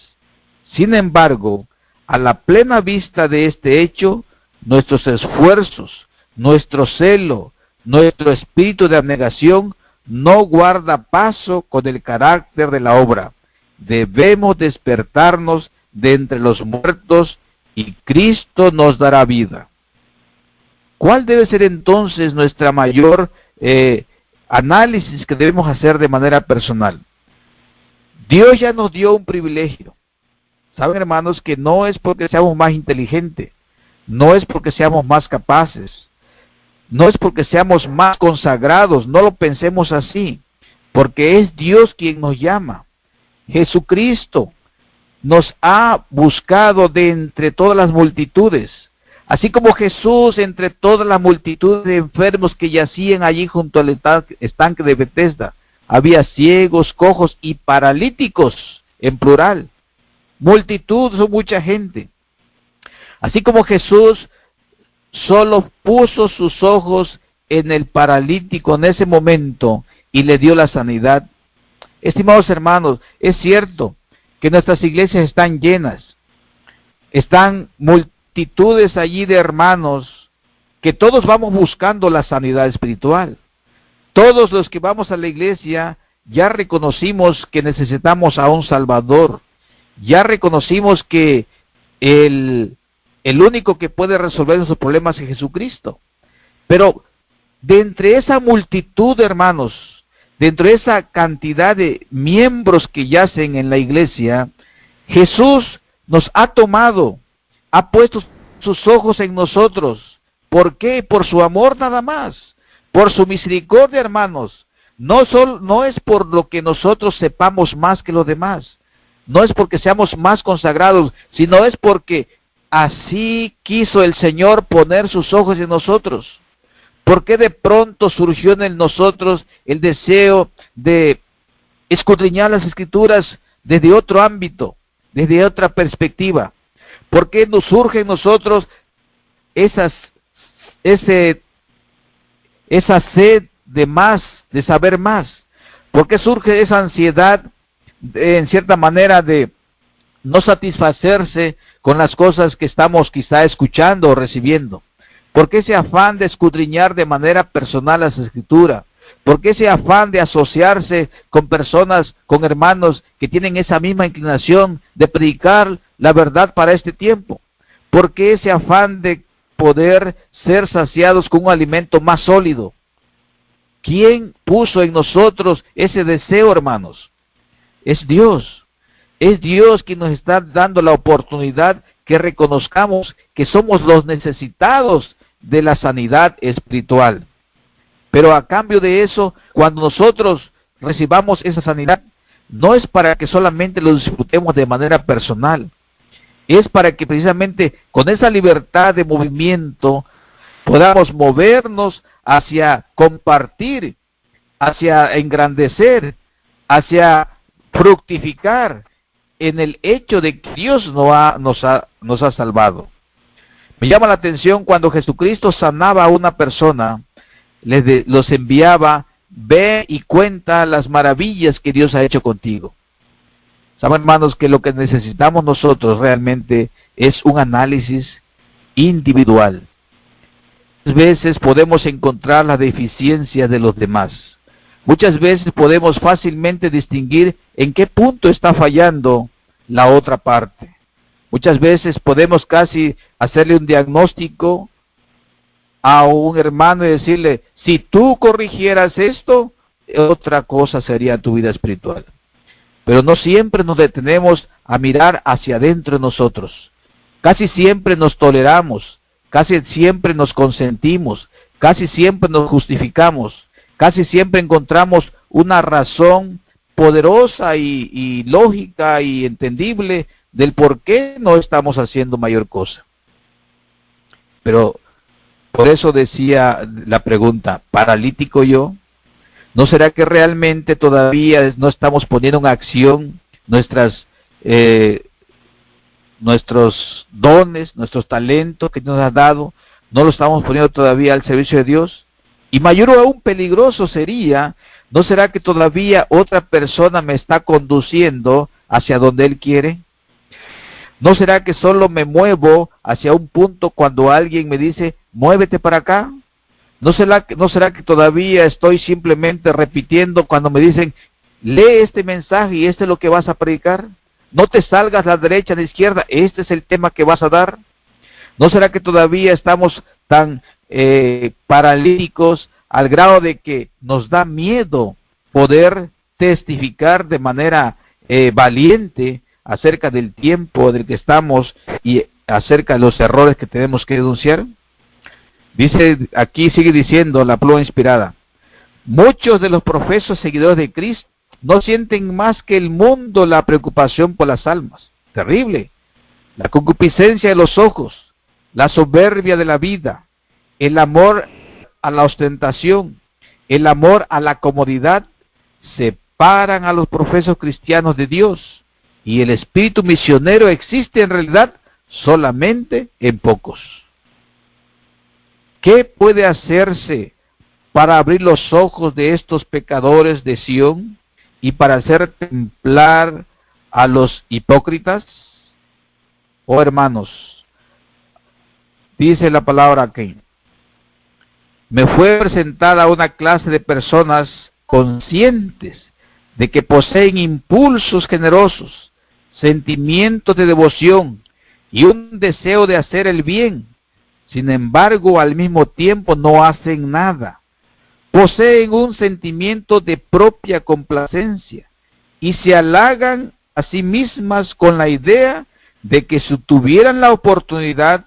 Sin embargo, a la plena vista de este hecho, nuestros esfuerzos, nuestro celo, nuestro espíritu de abnegación no guarda paso con el carácter de la obra. Debemos despertarnos de entre los muertos y Cristo nos dará vida. ¿Cuál debe ser entonces nuestra mayor análisis que debemos hacer de manera personal? Dios ya nos dio un privilegio. Saben, hermanos, que no es porque seamos más inteligentes, no es porque seamos más capaces, no es porque seamos más consagrados, no lo pensemos así, porque es Dios quien nos llama. Jesucristo nos ha buscado de entre todas las multitudes, así como Jesús entre todas las multitudes de enfermos que yacían allí junto al estanque de Betesda. Había ciegos, cojos y paralíticos en plural. Multitud, son mucha gente. Así como Jesús solo puso sus ojos en el paralítico en ese momento y le dio la sanidad. Estimados hermanos, es cierto que nuestras iglesias están llenas. Están multitudes allí de hermanos que todos vamos buscando la sanidad espiritual. Todos los que vamos a la iglesia ya reconocimos que necesitamos a un Salvador. Ya reconocimos que el único que puede resolver nuestros problemas es Jesucristo. Pero de entre esa multitud, hermanos, dentro de esa cantidad de miembros que yacen en la iglesia, Jesús nos ha tomado, ha puesto sus ojos en nosotros. ¿Por qué? Por su amor nada más, por su misericordia, hermanos. No es por lo que nosotros sepamos más que los demás, no es porque seamos más consagrados, sino es porque así quiso el Señor poner sus ojos en nosotros. ¿Por qué de pronto surgió en nosotros el deseo de escudriñar las Escrituras desde otro ámbito, desde otra perspectiva? ¿Por qué nos surge en nosotros esa sed de más, de saber más? ¿Por qué surge esa ansiedad, en cierta manera, de no satisfacerse con las cosas que estamos quizá escuchando o recibiendo? ¿Por qué ese afán de escudriñar de manera personal las Escrituras? ¿Por qué ese afán de asociarse con personas, con hermanos que tienen esa misma inclinación de predicar la verdad para este tiempo? ¿Por qué ese afán de poder ser saciados con un alimento más sólido? ¿Quién puso en nosotros ese deseo, hermanos? Es Dios. Es Dios quien nos está dando la oportunidad que reconozcamos que somos los necesitados de la sanidad espiritual. Pero a cambio de eso, cuando nosotros recibamos esa sanidad, no es para que solamente lo disfrutemos de manera personal, es para que precisamente con esa libertad de movimiento podamos movernos hacia compartir, hacia engrandecer, hacia fructificar en el hecho de que Dios nos ha salvado. Me llama la atención cuando Jesucristo sanaba a una persona, los enviaba: ve y cuenta las maravillas que Dios ha hecho contigo. Saben, hermanos, que lo que necesitamos nosotros realmente es un análisis individual. Muchas veces podemos encontrar las deficiencias de los demás. Muchas veces podemos fácilmente distinguir en qué punto está fallando la otra parte. Muchas veces podemos casi hacerle un diagnóstico a un hermano y decirle: si tú corrigieras esto, otra cosa sería tu vida espiritual. Pero no siempre nos detenemos a mirar hacia adentro de nosotros. Casi siempre nos toleramos, casi siempre nos consentimos, casi siempre nos justificamos, casi siempre encontramos una razón poderosa y lógica y entendible del por qué no estamos haciendo mayor cosa. Pero por eso decía la pregunta: ¿paralítico yo? ¿No será que realmente todavía no estamos poniendo en acción nuestros dones, nuestros talentos que nos ha dado? ¿No lo estamos poniendo todavía al servicio de Dios? Y mayor aún peligroso sería: ¿no será que todavía otra persona me está conduciendo hacia donde Él quiere? ¿No será que solo me muevo hacia un punto cuando alguien me dice: muévete para acá? ¿No será que todavía estoy simplemente repitiendo cuando me dicen: lee este mensaje y este es lo que vas a predicar? No te salgas a la derecha a la izquierda, este es el tema que vas a dar. ¿No será que todavía estamos tan paralíticos al grado de que nos da miedo poder testificar de manera valiente acerca del tiempo del que estamos y acerca de los errores que tenemos que denunciar? Dice, aquí sigue diciendo la pluma inspirada: muchos de los profesos seguidores de Cristo no sienten más que el mundo la preocupación por las almas. Terrible. La concupiscencia de los ojos, la soberbia de la vida, el amor a la ostentación, el amor a la comodidad, separan a los profesos cristianos de Dios, y el espíritu misionero existe en realidad solamente en pocos. ¿Qué puede hacerse para abrir los ojos de estos pecadores de Sión y para hacer templar a los hipócritas? Oh, hermanos, dice la palabra aquí: me fue presentada una clase de personas conscientes de que poseen impulsos generosos, sentimientos de devoción y un deseo de hacer el bien. Sin embargo, al mismo tiempo no hacen nada. Poseen un sentimiento de propia complacencia y se halagan a sí mismas con la idea de que si tuvieran la oportunidad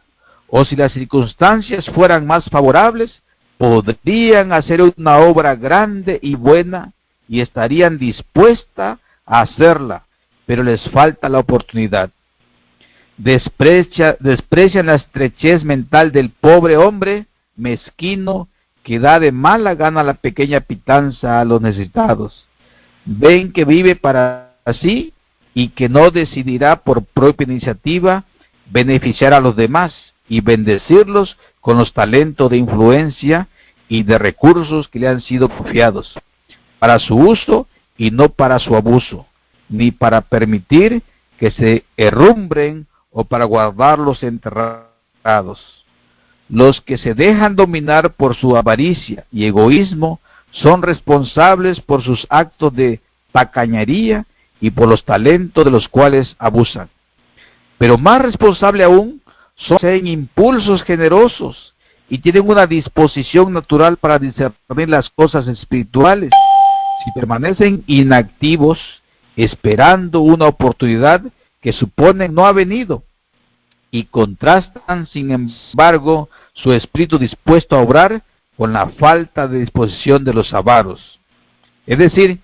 o si las circunstancias fueran más favorables, podrían hacer una obra grande y buena y estarían dispuestas a hacerla, pero les falta la oportunidad. Desprecian la estrechez mental del pobre hombre mezquino que da de mala gana la pequeña pitanza a los necesitados. Ven que vive para sí y que no decidirá por propia iniciativa beneficiar a los demás y bendecirlos con los talentos de influencia y de recursos que le han sido confiados, para su uso y no para su abuso, ni para permitir que se herrumbren o para guardarlos enterrados. Los que se dejan dominar por su avaricia y egoísmo son responsables por sus actos de tacañería y por los talentos de los cuales abusan. Pero más responsable aún son impulsos generosos y tienen una disposición natural para discernir las cosas espirituales. Si permanecen inactivos, esperando una oportunidad que suponen no ha venido, y contrastan, sin embargo, su espíritu dispuesto a obrar con la falta de disposición de los avaros. Es decir,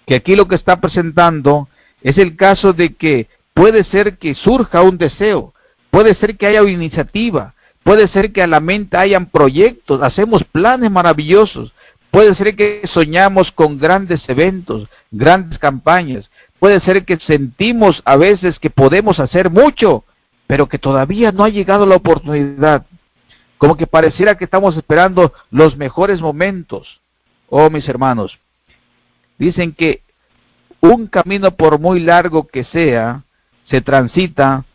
que aquí lo que está presentando es el caso de que puede ser que surja un deseo, puede ser que haya una iniciativa, puede ser que a la mente hayan proyectos, hacemos planes maravillosos, puede ser que soñamos con grandes eventos, grandes campañas, puede ser que sentimos a veces que podemos hacer mucho, pero que todavía no ha llegado la oportunidad. Como que pareciera que estamos esperando los mejores momentos. Oh, mis hermanos, dicen que un camino, por muy largo que sea, se transita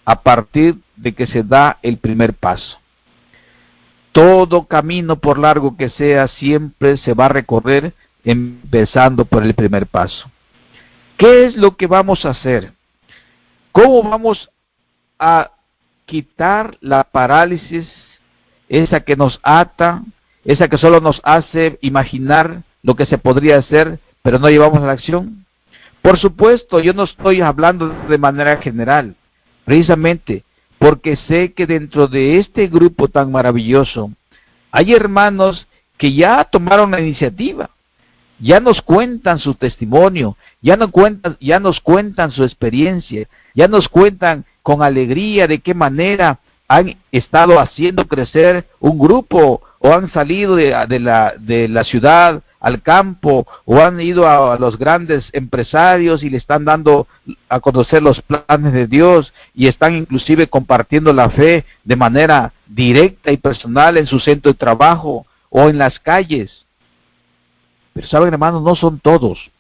a partir de que se da el primer paso. Todo camino, por largo que sea, siempre se va a recorrer empezando por el primer paso. ¿Qué es lo que vamos a hacer? ¿Cómo vamos a quitar la parálisis, esa que nos ata, esa que solo nos hace imaginar lo que se podría hacer, pero no llevamos a la acción? Por supuesto, yo no estoy hablando de manera general, precisamente porque sé que dentro de este grupo tan maravilloso hay hermanos que ya tomaron la iniciativa, ya nos cuentan su testimonio, ya nos cuentan su experiencia, ya nos cuentan con alegría de qué manera han estado haciendo crecer un grupo, o han salido de la ciudad al campo, o han ido a los grandes empresarios y le están dando a conocer los planes de Dios, y están inclusive compartiendo la fe de manera directa y personal en su centro de trabajo o en las calles. Pero saben, hermanos, no son todos.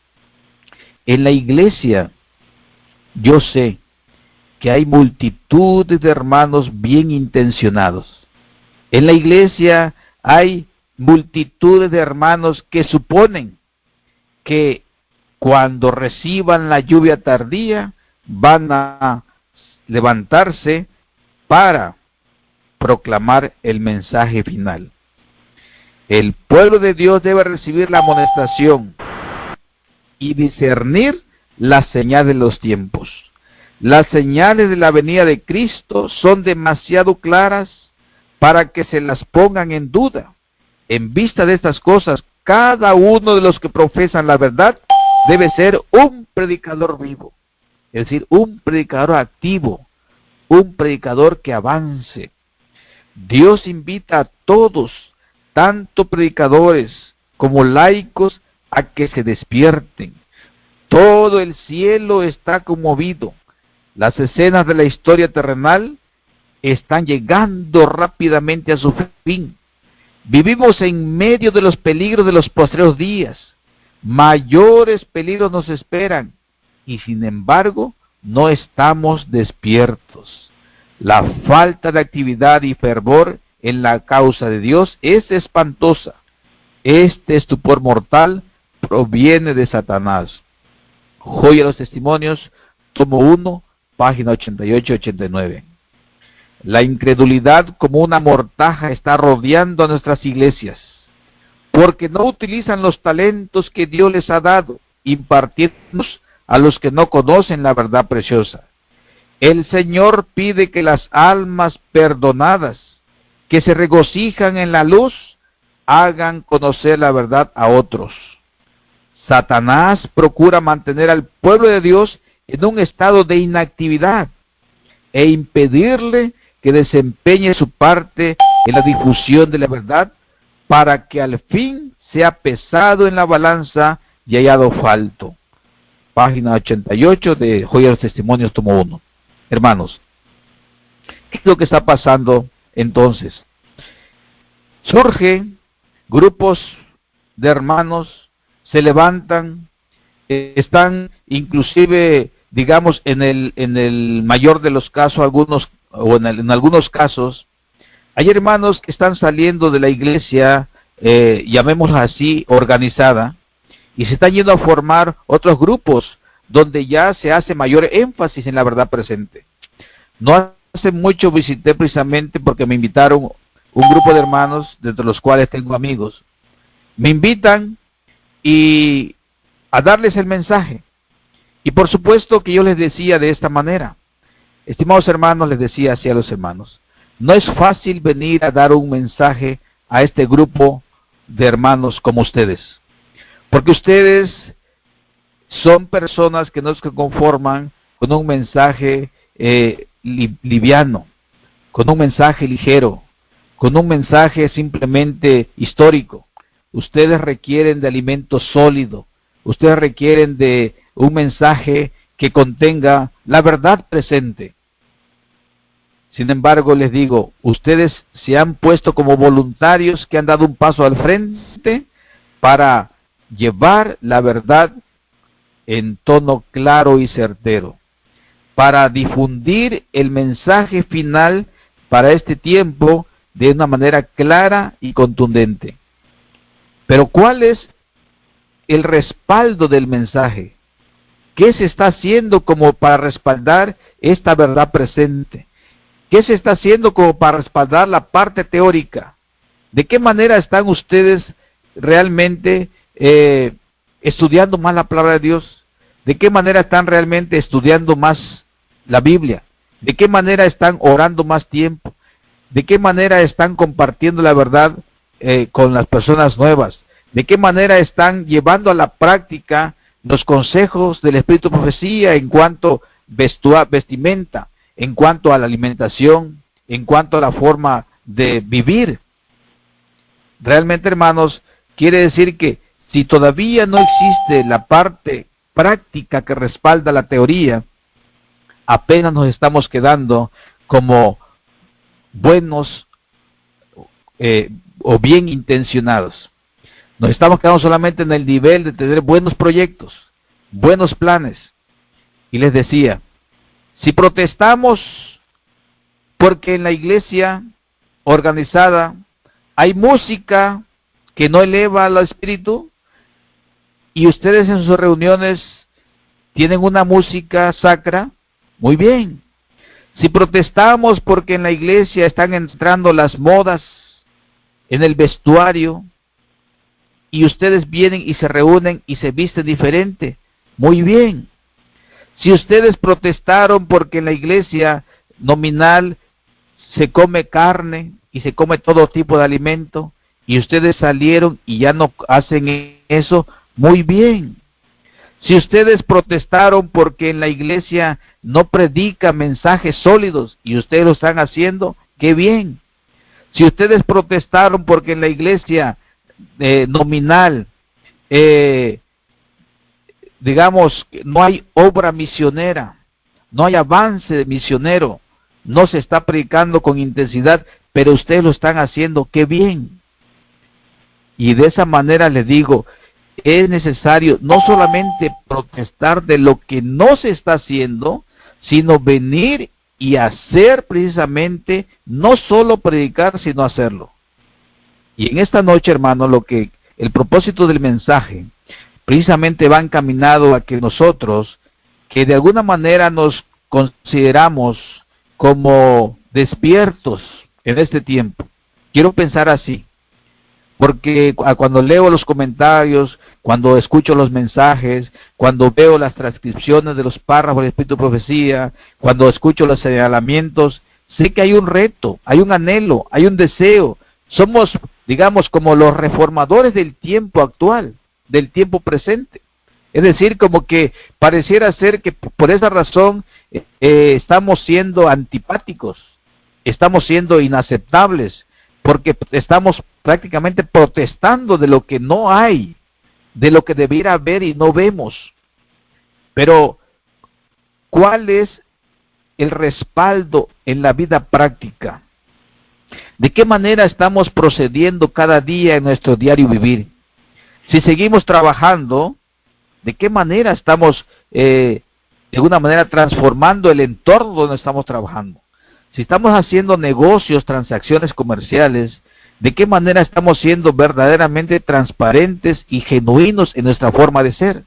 En la iglesia yo sé que hay multitudes de hermanos bien intencionados. En la iglesia hay multitudes de hermanos que suponen que cuando reciban la lluvia tardía van a levantarse para proclamar el mensaje final. El pueblo de Dios debe recibir la amonestación y discernir las señales de los tiempos. Las señales de la venida de Cristo son demasiado claras para que se las pongan en duda. En vista de estas cosas, cada uno de los que profesan la verdad debe ser un predicador vivo, es decir, un predicador activo, un predicador que avance. Dios invita a todos, tanto predicadores como laicos, a que se despierten. Todo el cielo está conmovido. Las escenas de la historia terrenal están llegando rápidamente a su fin. Vivimos en medio de los peligros de los postreros días. Mayores peligros nos esperan y sin embargo no estamos despiertos. La falta de actividad y fervor en la causa de Dios es espantosa. Este estupor mortal proviene de Satanás. Joya de los Testimonios, tomo 1, página 88-89. La incredulidad como una mortaja está rodeando a nuestras iglesias, porque no utilizan los talentos que Dios les ha dado, impartiéndolos a los que no conocen la verdad preciosa. El Señor pide que las almas perdonadas, que se regocijan en la luz, hagan conocer la verdad a otros. Satanás procura mantener al pueblo de Dios en un estado de inactividad e impedirle que desempeñe su parte en la difusión de la verdad, para que al fin sea pesado en la balanza y hallado falto. Página 88 de Joya de los Testimonios, tomo 1. Hermanos, ¿qué es lo que está pasando entonces? Surgen grupos de hermanos, se levantan, están inclusive, digamos, en el mayor de los casos, en algunos casos, hay hermanos que están saliendo de la iglesia, llamémosla así, organizada, y se están yendo a formar otros grupos donde ya se hace mayor énfasis en la verdad presente. No hace mucho visité precisamente porque me invitaron un grupo de hermanos, de los cuales tengo amigos. Me invitan y a darles el mensaje. Y por supuesto que yo les decía de esta manera. Estimados hermanos, les decía así a los hermanos: no es fácil venir a dar un mensaje a este grupo de hermanos como ustedes, porque ustedes son personas que no se conforman con un mensaje liviano, con un mensaje ligero, con un mensaje simplemente histórico. Ustedes requieren de alimento sólido, ustedes requieren de un mensaje que contenga la verdad presente. Sin embargo, les digo, ustedes se han puesto como voluntarios que han dado un paso al frente para llevar la verdad en tono claro y certero, para difundir el mensaje final para este tiempo de una manera clara y contundente. Pero ¿cuál es el respaldo del mensaje? ¿Qué se está haciendo como para respaldar esta verdad presente? ¿Qué se está haciendo como para respaldar la parte teórica? ¿De qué manera están ustedes realmente estudiando más la palabra de Dios? ¿De qué manera están realmente estudiando más la Biblia? ¿De qué manera están orando más tiempo? ¿De qué manera están compartiendo la verdad con las personas nuevas? ¿De qué manera están llevando a la práctica los consejos del Espíritu de Profecía en cuanto vestimenta, en cuanto a la alimentación, en cuanto a la forma de vivir? Realmente, hermanos, quiere decir que si todavía no existe la parte práctica que respalda la teoría, apenas nos estamos quedando como buenos o bien intencionados. Nos estamos quedando solamente en el nivel de tener buenos proyectos, buenos planes. Y les decía, si protestamos porque en la iglesia organizada hay música que no eleva al espíritu, y ustedes en sus reuniones tienen una música sacra, muy bien. Si protestamos porque en la iglesia están entrando las modas en el vestuario, y ustedes vienen y se reúnen y se visten diferente, muy bien. Si ustedes protestaron porque en la iglesia nominal se come carne y se come todo tipo de alimento, y ustedes salieron y ya no hacen eso, muy bien. Si ustedes protestaron porque en la iglesia no predica mensajes sólidos y ustedes lo están haciendo, qué bien. Si ustedes protestaron porque en la iglesia nominal, digamos, no hay obra misionera, no hay avance misionero, no se está predicando con intensidad, pero ustedes lo están haciendo, qué bien. Y de esa manera les digo, es necesario no solamente protestar de lo que no se está haciendo, sino venir y hacer precisamente, no solo predicar, sino hacerlo. Y en esta noche, hermano, el propósito del mensaje precisamente va encaminado a que nosotros, que de alguna manera nos consideramos como despiertos en este tiempo, quiero pensar así, porque cuando leo los comentarios, cuando escucho los mensajes, cuando veo las transcripciones de los párrafos del Espíritu de Profecía, cuando escucho los señalamientos, sé que hay un reto, hay un anhelo, hay un deseo. Somos, digamos, como los reformadores del tiempo actual, del tiempo presente. Es decir, como que pareciera ser que por esa razón estamos siendo antipáticos, estamos siendo inaceptables, porque estamos prácticamente protestando de lo que no hay, de lo que debiera haber y no vemos. Pero, ¿cuál es el respaldo en la vida práctica? ¿De qué manera estamos procediendo cada día en nuestro diario vivir? Si seguimos trabajando, ¿de qué manera estamos de alguna manera transformando el entorno donde estamos trabajando? Si estamos haciendo negocios, transacciones comerciales, ¿de qué manera estamos siendo verdaderamente transparentes y genuinos en nuestra forma de ser?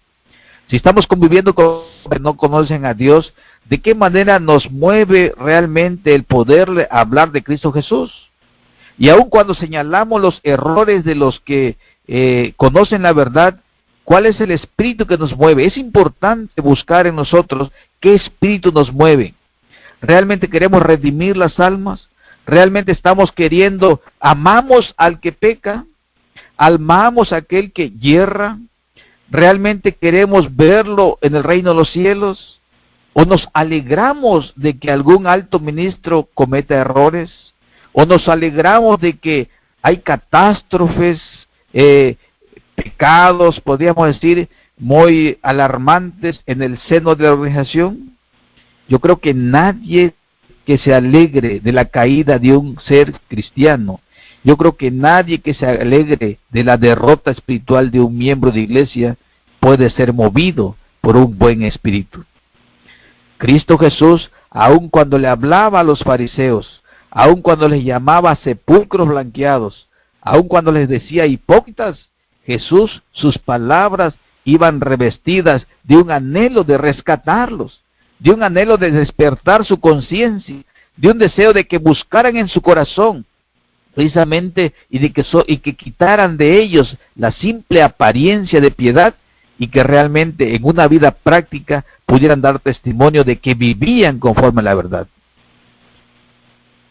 Si estamos conviviendo con los que no conocen a Dios, ¿de qué manera nos mueve realmente el poderle hablar de Cristo Jesús? Y aun cuando señalamos los errores de los que conocen la verdad, ¿cuál es el espíritu que nos mueve? Es importante buscar en nosotros qué espíritu nos mueve. ¿Realmente queremos redimir las almas? ¿Realmente estamos queriendo, amamos al que peca? ¿Amamos a aquel que yerra? ¿Realmente queremos verlo en el reino de los cielos? ¿O nos alegramos de que algún alto ministro cometa errores? ¿O nos alegramos de que hay catástrofes, pecados, podríamos decir, muy alarmantes en el seno de la organización? Yo creo que nadie que se alegre de la caída de un ser cristiano. Yo creo que nadie que se alegre de la derrota espiritual de un miembro de iglesia puede ser movido por un buen espíritu. Cristo Jesús, aun cuando le hablaba a los fariseos, aun cuando les llamaba sepulcros blanqueados, aun cuando les decía hipócritas, Jesús, sus palabras iban revestidas de un anhelo de rescatarlos, de un anhelo de despertar su conciencia, de un deseo de que buscaran en su corazón, precisamente, y que quitaran de ellos la simple apariencia de piedad, y que realmente en una vida práctica pudieran dar testimonio de que vivían conforme a la verdad.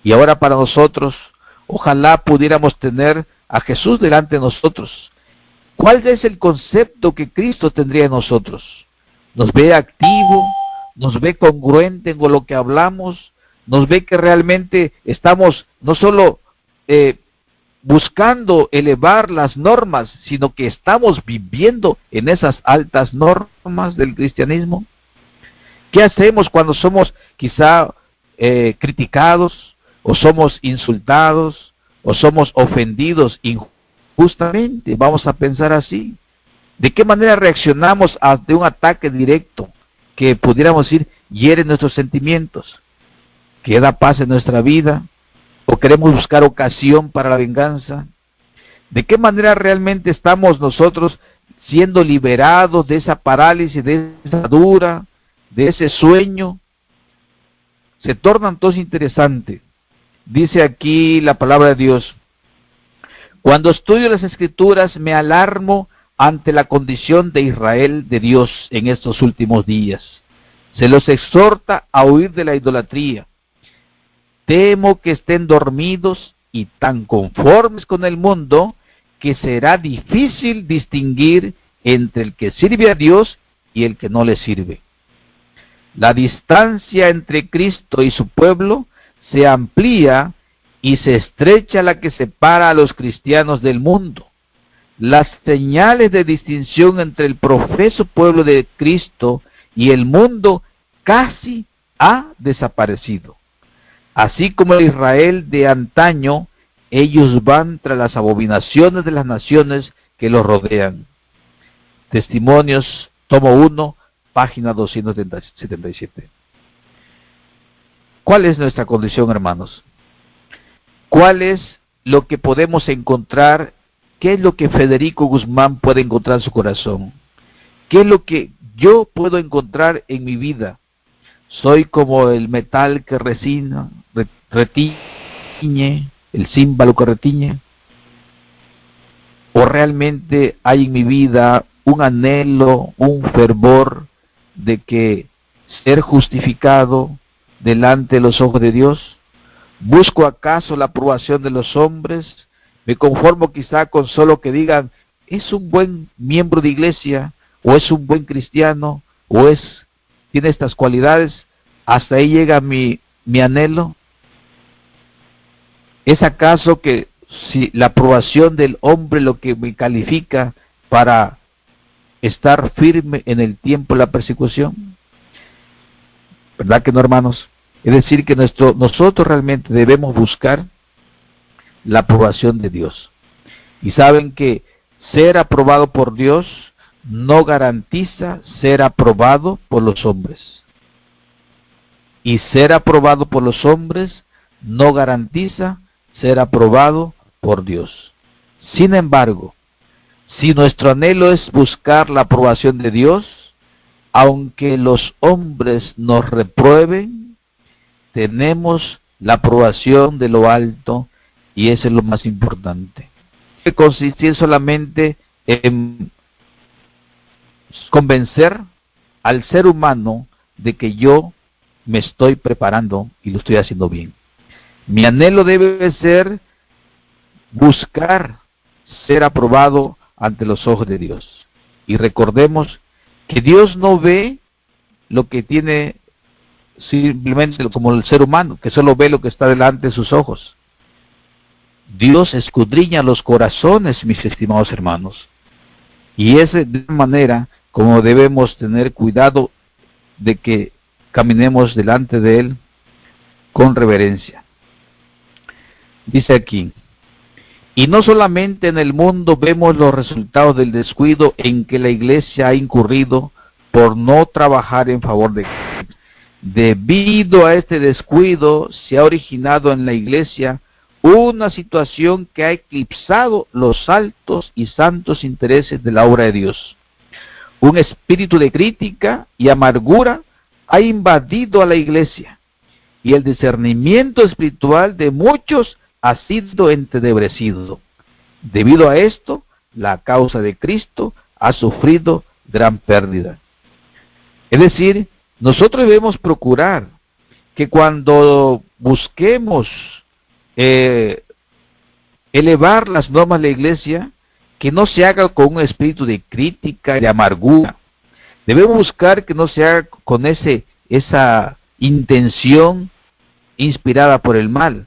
Y ahora para nosotros, ojalá pudiéramos tener a Jesús delante de nosotros. ¿Cuál es el concepto que Cristo tendría en nosotros? ¿Nos ve activo? ¿Nos ve congruente con lo que hablamos? ¿Nos ve que realmente estamos no solo buscando elevar las normas, sino que estamos viviendo en esas altas normas del cristianismo? ¿Qué hacemos cuando somos quizá criticados, o somos insultados, o somos ofendidos injustamente? Vamos a pensar así. ¿De qué manera reaccionamos ante un ataque directo que pudiéramos decir hiere nuestros sentimientos? ¿Queda paz en nuestra vida? ¿O queremos buscar ocasión para la venganza? ¿De qué manera realmente estamos nosotros siendo liberados de esa parálisis, de esa dura, de ese sueño? Se torna entonces interesante. Dice aquí la palabra de Dios: cuando estudio las Escrituras me alarmo ante la condición de Israel de Dios en estos últimos días. Se los exhorta a huir de la idolatría. Temo que estén dormidos y tan conformes con el mundo que será difícil distinguir entre el que sirve a Dios y el que no le sirve. La distancia entre Cristo y su pueblo se amplía y se estrecha la que separa a los cristianos del mundo. Las señales de distinción entre el profeso pueblo de Cristo y el mundo casi ha desaparecido. Así como el Israel de antaño, ellos van tras las abominaciones de las naciones que los rodean. Testimonios, tomo 1, página 277. ¿Cuál es nuestra condición, hermanos? ¿Cuál es lo que podemos encontrar? ¿Qué es lo que Federico Guzmán puede encontrar en su corazón? ¿Qué es lo que yo puedo encontrar en mi vida? ¿Soy como el metal que resina, retiñe, el címbalo que retiñe? ¿O realmente hay en mi vida un anhelo, un fervor de que ser justificado delante de los ojos de Dios? ¿Busco acaso la aprobación de los hombres? ¿Me conformo quizá con solo que digan, es un buen miembro de iglesia, o es un buen cristiano, o tiene estas cualidades? ¿Hasta ahí llega mi anhelo? ¿Es acaso que si la aprobación del hombre lo que me califica para estar firme en el tiempo de la persecución? ¿Verdad que no, hermanos? Es decir, que nosotros realmente debemos buscar la aprobación de Dios. Y saben que ser aprobado por Dios no garantiza ser aprobado por los hombres. Y ser aprobado por los hombres no garantiza ser aprobado por Dios. Sin embargo, si nuestro anhelo es buscar la aprobación de Dios, aunque los hombres nos reprueben, tenemos la aprobación de lo alto, y eso es lo más importante. Que consistir solamente en convencer al ser humano de que yo me estoy preparando y lo estoy haciendo bien. Mi anhelo debe ser buscar ser aprobado ante los ojos de Dios. Y recordemos que Dios no ve lo que tiene simplemente como el ser humano, que solo ve lo que está delante de sus ojos. Dios escudriña los corazones, mis estimados hermanos. Y es de manera como debemos tener cuidado de que caminemos delante de Él con reverencia. Dice aquí, y no solamente en el mundo vemos los resultados del descuido en que la iglesia ha incurrido por no trabajar en favor de Cristo. Debido a este descuido se ha originado en la iglesia una situación que ha eclipsado los altos y santos intereses de la obra de Dios. Un espíritu de crítica y amargura ha invadido a la iglesia y el discernimiento espiritual de muchos ha sido entenebrecido. Debido a esto, la causa de Cristo ha sufrido gran pérdida. Es decir, nosotros debemos procurar que cuando busquemos elevar las normas de la iglesia, que no se haga con un espíritu de crítica y de amargura. Debemos buscar que no se haga con esa intención inspirada por el mal,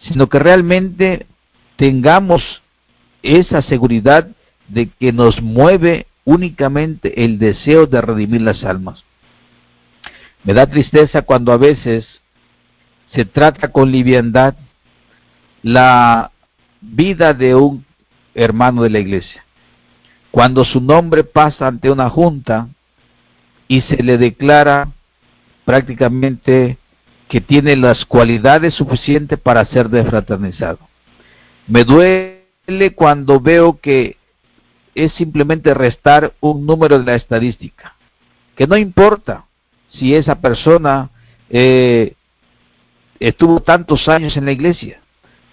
sino que realmente tengamos esa seguridad de que nos mueve únicamente el deseo de redimir las almas. Me da tristeza cuando a veces se trata con liviandad la vida de un hermano de la iglesia. Cuando su nombre pasa ante una junta y se le declara prácticamente que tiene las cualidades suficientes para ser desfraternizado. Me duele cuando veo que es simplemente restar un número de la estadística, que no importa si esa persona estuvo tantos años en la iglesia,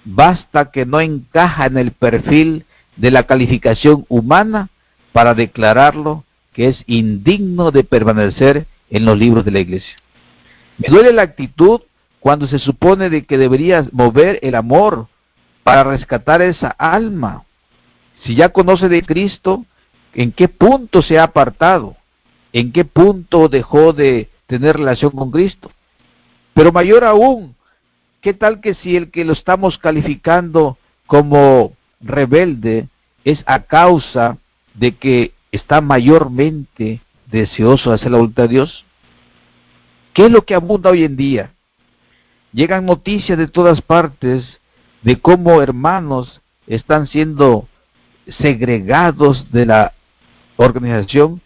basta que no encaja en el perfil de la calificación humana para declararlo que es indigno de permanecer en los libros de la iglesia. Me duele la actitud cuando se supone de que debería mover el amor para rescatar esa alma. Si ya conoce de Cristo, ¿en qué punto se ha apartado? ¿En qué punto dejó de tener relación con Cristo? Pero mayor aún, ¿qué tal que si el que lo estamos calificando como rebelde es a causa de que está mayormente deseoso de hacer la voluntad de Dios? ¿Qué es lo que abunda hoy en día? Llegan noticias de todas partes de cómo hermanos están siendo segregados de la organización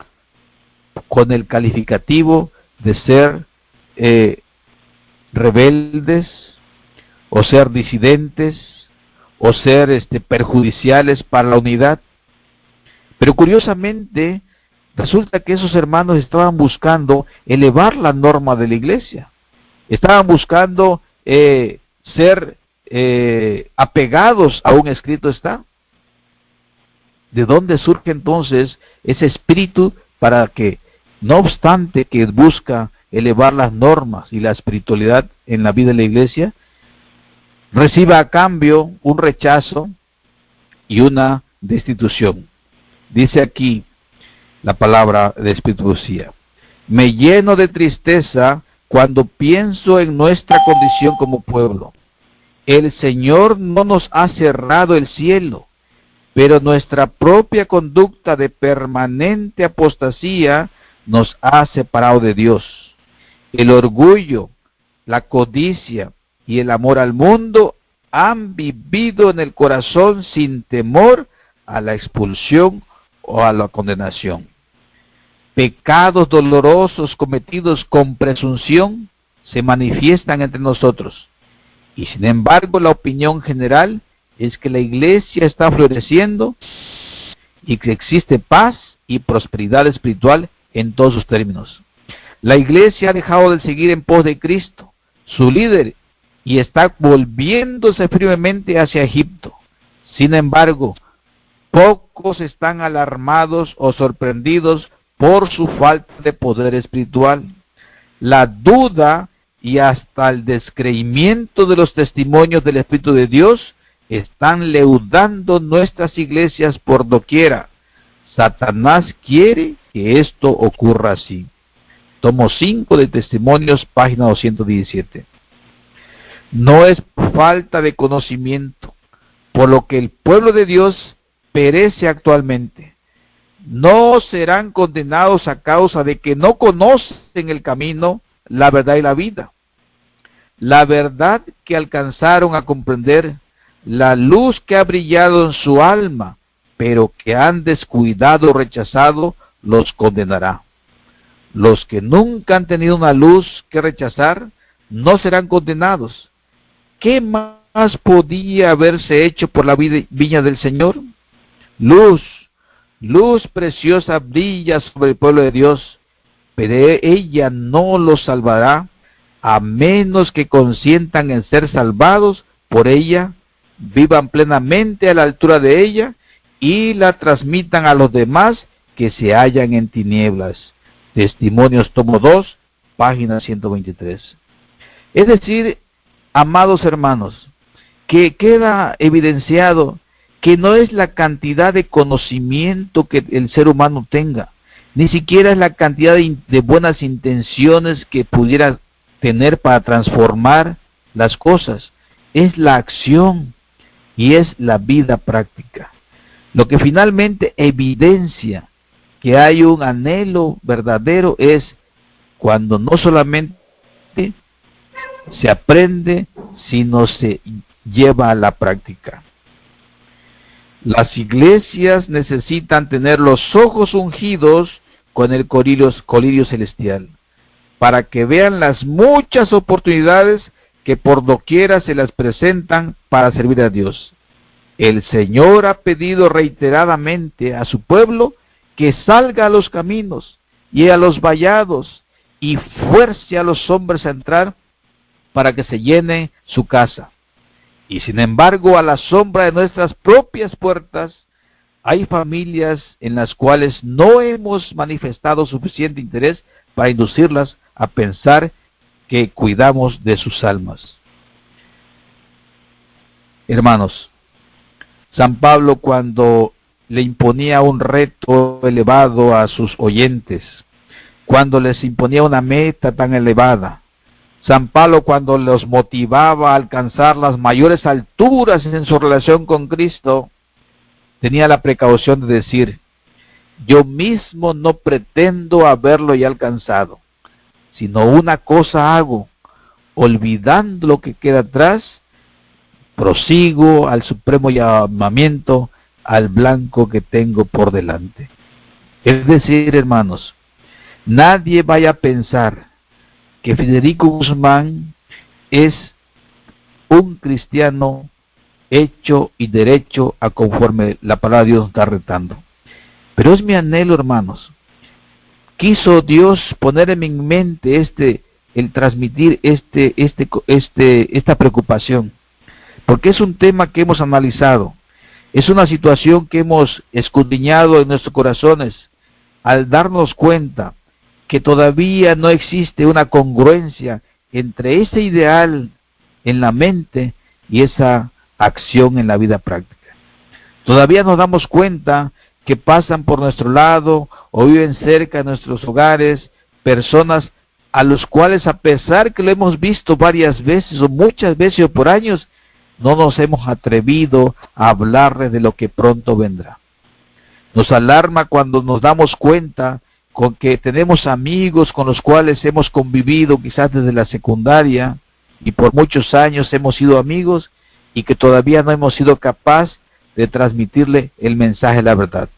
con el calificativo de ser rebeldes o ser disidentes o ser perjudiciales para la unidad. Pero curiosamente resulta que esos hermanos estaban buscando elevar la norma de la iglesia, estaban buscando ser apegados a un escrito está. ¿De dónde surge entonces ese espíritu para que, no obstante que busca elevar las normas y la espiritualidad en la vida de la iglesia, reciba a cambio un rechazo y una destitución? Dice aquí la palabra de Espíritu Lucía: me lleno de tristeza cuando pienso en nuestra condición como pueblo. El Señor no nos ha cerrado el cielo, pero nuestra propia conducta de permanente apostasía nos ha separado de Dios. El orgullo, la codicia y el amor al mundo han vivido en el corazón sin temor a la expulsión o a la condenación. Pecados dolorosos cometidos con presunción se manifiestan entre nosotros, y sin embargo la opinión general es que la iglesia está floreciendo y que existe paz y prosperidad espiritual en todos sus términos. La iglesia ha dejado de seguir en pos de Cristo, su líder, y está volviéndose firmemente hacia Egipto. Sin embargo, pocos están alarmados o sorprendidos por su falta de poder espiritual. La duda y hasta el descreimiento de los testimonios del Espíritu de Dios están leudando nuestras iglesias por doquiera. Satanás quiere que esto ocurra así. Tomo 5 de Testimonios, página 217. No es falta de conocimiento, por lo que el pueblo de Dios perece actualmente. No serán condenados a causa de que no conocen el camino, la verdad y la vida. la verdad que alcanzaron a comprender, la luz que ha brillado en su alma, pero que han descuidado o rechazado, los condenará. Los que nunca han tenido una luz que rechazar, no serán condenados. ¿Qué más podía haberse hecho por la viña del Señor? Luz, luz preciosa brilla sobre el pueblo de Dios, pero ella no los salvará, a menos que consientan en ser salvados por ella, vivan plenamente a la altura de ella y la transmitan a los demás que se hallan en tinieblas. Testimonios, tomo 2, página 123. Es decir, amados hermanos, que queda evidenciado que no es la cantidad de conocimiento que el ser humano tenga, ni siquiera es la cantidad de buenas intenciones que pudiera tener para transformar las cosas, es la acción y es la vida práctica. Lo que finalmente evidencia que hay un anhelo verdadero es cuando no solamente se aprende, sino se lleva a la práctica. Las iglesias necesitan tener los ojos ungidos con el colirio celestial, para que vean las muchas oportunidades que por doquiera se las presentan para servir a Dios. El Señor ha pedido reiteradamente a su pueblo que salga a los caminos y a los vallados y fuerce a los hombres a entrar para que se llene su casa. Y sin embargo, a la sombra de nuestras propias puertas, hay familias en las cuales no hemos manifestado suficiente interés para inducirlas a pensar que cuidamos de sus almas. Hermanos, San Pablo, cuando le imponía un reto elevado a sus oyentes, cuando les imponía una meta tan elevada, San Pablo, cuando los motivaba a alcanzar las mayores alturas en su relación con Cristo, tenía la precaución de decir: yo mismo no pretendo haberlo ya alcanzado, sino una cosa hago, olvidando lo que queda atrás, prosigo al supremo llamamiento, al blanco que tengo por delante. Es decir, hermanos, nadie vaya a pensar que Federico Guzmán es un cristiano hecho y derecho a conforme la palabra de Dios está retando. Pero es mi anhelo, hermanos. Quiso Dios poner en mi mente el transmitir esta preocupación, porque es un tema que hemos analizado, es una situación que hemos escudriñado en nuestros corazones, al darnos cuenta que todavía no existe una congruencia entre ese ideal en la mente y esa acción en la vida práctica. Todavía nos damos cuenta que pasan por nuestro lado o viven cerca de nuestros hogares personas a los cuales, a pesar que lo hemos visto varias veces o muchas veces o por años, no nos hemos atrevido a hablarles de lo que pronto vendrá. Nos alarma cuando nos damos cuenta con que tenemos amigos con los cuales hemos convivido quizás desde la secundaria y por muchos años hemos sido amigos y que todavía no hemos sido capaces de transmitirle el mensaje de la verdad.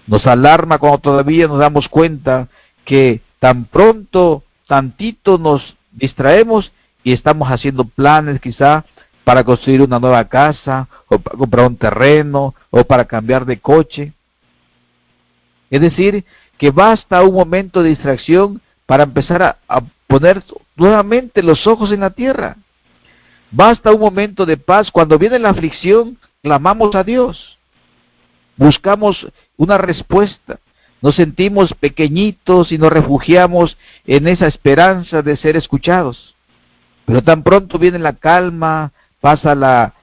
Nos alarma cuando todavía nos damos cuenta que tan pronto, tantito nos distraemos y estamos haciendo planes quizá para construir una nueva casa o para comprar un terreno o para cambiar de coche. Es decir, que basta un momento de distracción para empezar a poner nuevamente los ojos en la tierra. Basta un momento de paz. Cuando viene la aflicción, clamamos a Dios. Buscamos una respuesta. Nos sentimos pequeñitos y nos refugiamos en esa esperanza de ser escuchados. Pero tan pronto viene la calma, pasa la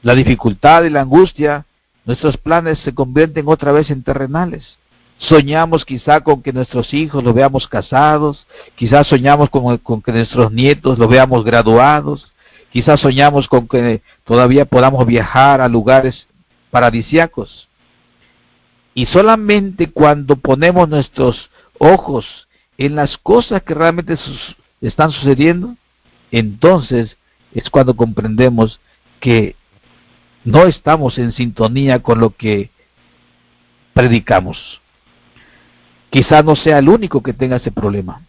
dificultad y la angustia, nuestros planes se convierten otra vez en terrenales. Soñamos quizá con que nuestros hijos los veamos casados, quizás soñamos con que nuestros nietos los veamos graduados, quizás soñamos con que todavía podamos viajar a lugares paradisíacos. Y solamente cuando ponemos nuestros ojos en las cosas que realmente están sucediendo, entonces es cuando comprendemos que no estamos en sintonía con lo que predicamos. Quizá no sea el único que tenga ese problema.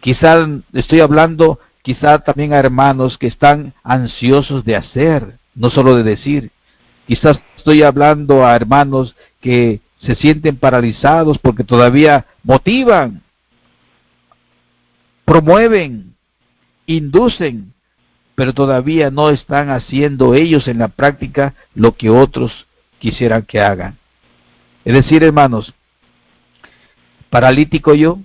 Quizá estoy hablando, quizá también a hermanos que están ansiosos de hacer, no solo de decir. Quizás estoy hablando a hermanos que se sienten paralizados porque todavía motivan, promueven, inducen, pero todavía no están haciendo ellos en la práctica lo que otros quisieran que hagan. Es decir, hermanos, paralítico yo.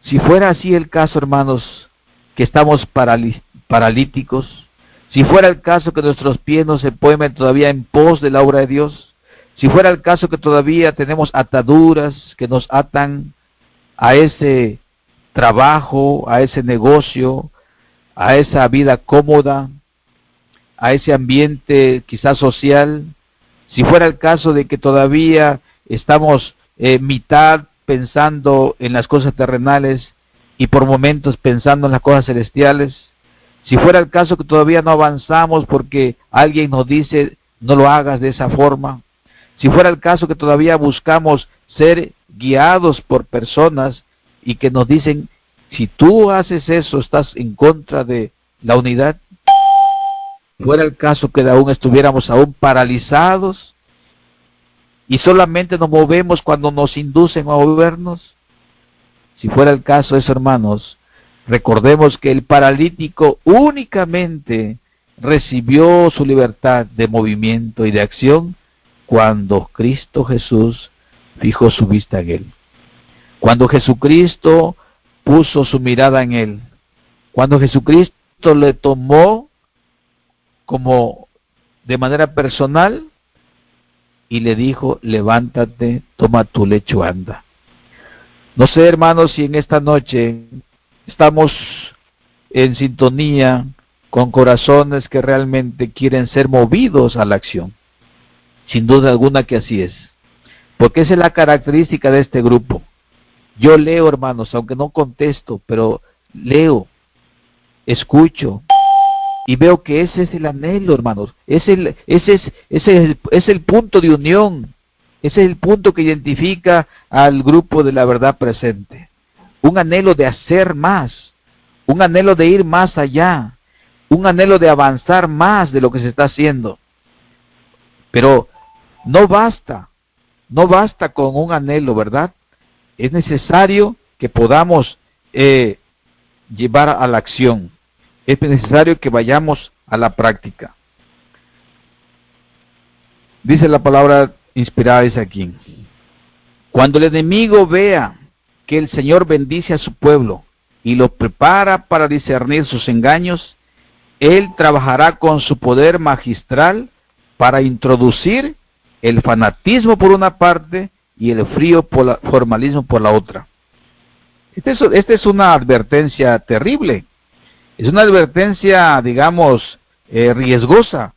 Si fuera así el caso, hermanos, que estamos paralíticos, si fuera el caso que nuestros pies no se mueven todavía en pos de la obra de Dios, si fuera el caso que todavía tenemos ataduras que nos atan a ese trabajo, a ese negocio, a esa vida cómoda, a ese ambiente quizás social, si fuera el caso de que todavía estamos mitad pensando en las cosas terrenales y por momentos pensando en las cosas celestiales, si fuera el caso que todavía no avanzamos porque alguien nos dice no lo hagas de esa forma, si fuera el caso que todavía buscamos ser guiados por personas y que nos dicen si tú haces eso estás en contra de la unidad, fuera el caso que aún estuviéramos aún paralizados y solamente nos movemos cuando nos inducen a movernos, si fuera el caso de eso, hermanos, recordemos que el paralítico únicamente recibió su libertad de movimiento y de acción cuando Cristo Jesús fijó su vista en él. Cuando Jesucristo puso su mirada en él. Cuando Jesucristo le tomó como de manera personal y le dijo, levántate, toma tu lecho, anda. No sé, hermanos, si en esta noche estamos en sintonía con corazones que realmente quieren ser movidos a la acción. Sin duda alguna que así es. Porque esa es la característica de este grupo. Yo leo, hermanos, aunque no contesto, pero leo, escucho y veo que ese es el anhelo, hermanos. Ese es el punto de unión. Ese es el punto que identifica al grupo de la verdad presente. Un anhelo de hacer más, un anhelo de ir más allá, un anhelo de avanzar más de lo que se está haciendo. Pero no basta con un anhelo, ¿verdad? Es necesario que podamos llevar a la acción. Es necesario que vayamos a la práctica. Dice la palabra inspirada, dice aquí. Cuando el enemigo vea que el Señor bendice a su pueblo y lo prepara para discernir sus engaños, Él trabajará con su poder magistral para introducir el fanatismo por una parte y el frío formalismo por la otra. Esta es una advertencia terrible. Es una advertencia, digamos, riesgosa.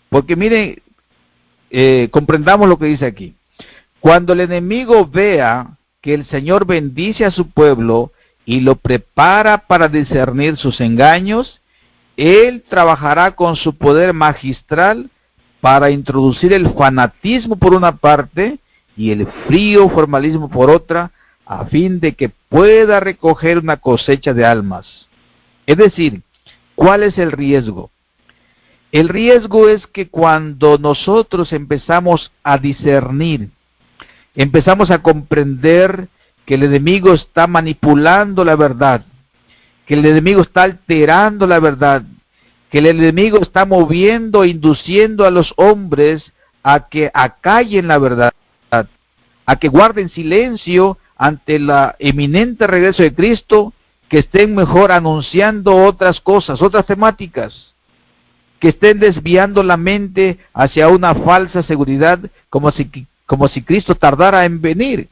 Porque miren, comprendamos lo que dice aquí. Cuando el enemigo vea que el Señor bendice a su pueblo y lo prepara para discernir sus engaños, Él trabajará con su poder magistral para introducir el fanatismo por una parte y el frío formalismo por otra, a fin de que pueda recoger una cosecha de almas. Es decir, ¿cuál es el riesgo? El riesgo es que cuando nosotros empezamos a discernir, empezamos a comprender que el enemigo está manipulando la verdad, que el enemigo está alterando la verdad, que el enemigo está moviendo, induciendo a los hombres a que acallen la verdad, a que guarden silencio ante la eminente regreso de Cristo, que estén mejor anunciando otras cosas, otras temáticas, que estén desviando la mente hacia una falsa seguridad, como si Cristo tardara en venir.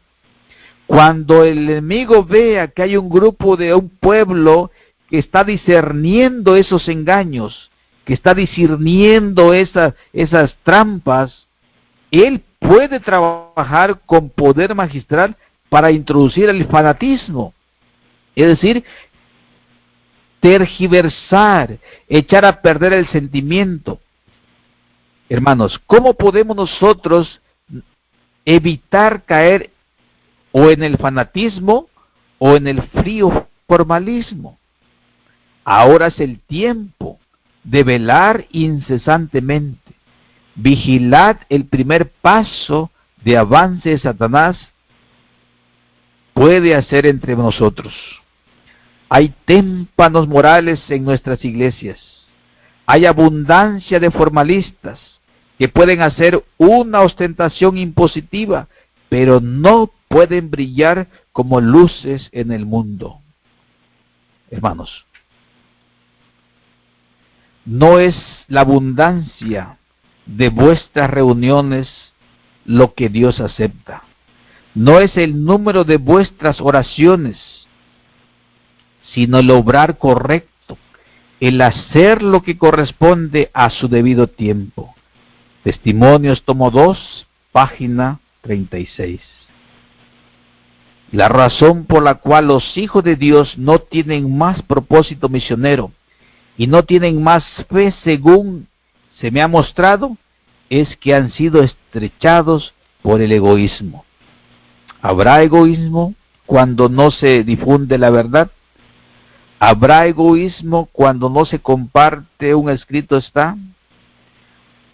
Cuando el enemigo vea que hay un grupo de un pueblo que está discerniendo esos engaños, que está discerniendo esas trampas, él puede trabajar con poder magistral para introducir el fanatismo. Es decir, tergiversar, echar a perder el sentimiento. Hermanos, ¿cómo podemos nosotros evitar caer o en el fanatismo o en el frío formalismo? Ahora es el tiempo de velar incesantemente. Vigilad el primer paso de avance de Satanás puede hacer entre nosotros. Hay témpanos morales en nuestras iglesias. Hay abundancia de formalistas que pueden hacer una ostentación impositiva, pero no pueden brillar como luces en el mundo. Hermanos, no es la abundancia de vuestras reuniones lo que Dios acepta. No es el número de vuestras oraciones, sino el obrar correcto, el hacer lo que corresponde a su debido tiempo. Testimonios, tomo 2, página 36. La razón por la cual los hijos de Dios no tienen más propósito misionero y no tienen más fe según se me ha mostrado, es que han sido estrechados por el egoísmo. ¿Habrá egoísmo cuando no se difunde la verdad? ¿Habrá egoísmo cuando no se comparte un escrito está?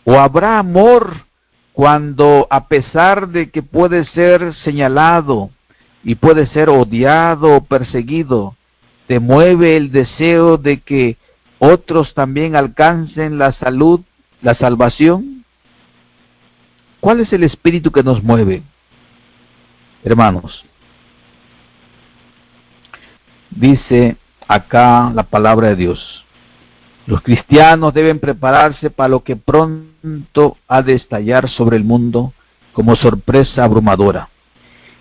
¿O habrá amor cuando, a pesar de que puede ser señalado y puede ser odiado o perseguido, te mueve el deseo de que otros también alcancen la salud, la salvación? ¿Cuál es el espíritu que nos mueve? Hermanos, dice acá la palabra de Dios: los cristianos deben prepararse para lo que pronto ha de estallar sobre el mundo como sorpresa abrumadora.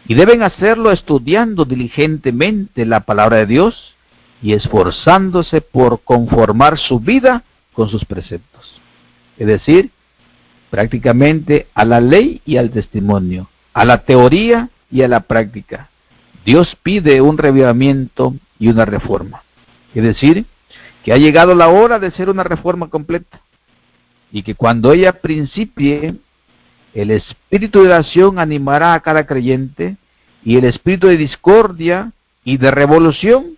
Y deben hacerlo estudiando diligentemente la palabra de Dios y esforzándose por conformar su vida con sus preceptos. Es decir, prácticamente a la ley y al testimonio, a la teoría y a la práctica. Dios pide un revivamiento y una reforma. Es decir, que ha llegado la hora de hacer una reforma completa. Y que cuando ella principie, el espíritu de oración animará a cada creyente y el espíritu de discordia y de revolución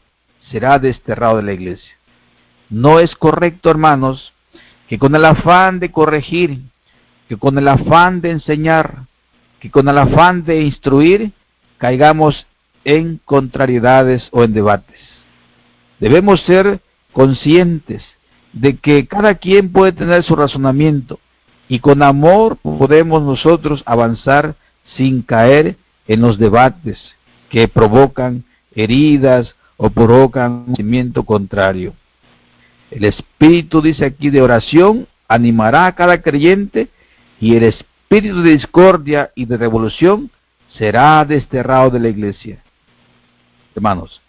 será desterrado de la iglesia. No es correcto, hermanos, que con el afán de corregir, que con el afán de enseñar, que con el afán de instruir, caigamos en contrariedades o en debates. Debemos ser conscientes de que cada quien puede tener su razonamiento y con amor podemos nosotros avanzar sin caer en los debates que provocan heridas o provocan un sentimiento contrario. El espíritu, dice aquí, de oración animará a cada creyente y el espíritu de discordia y de revolución será desterrado de la iglesia. Hermanos,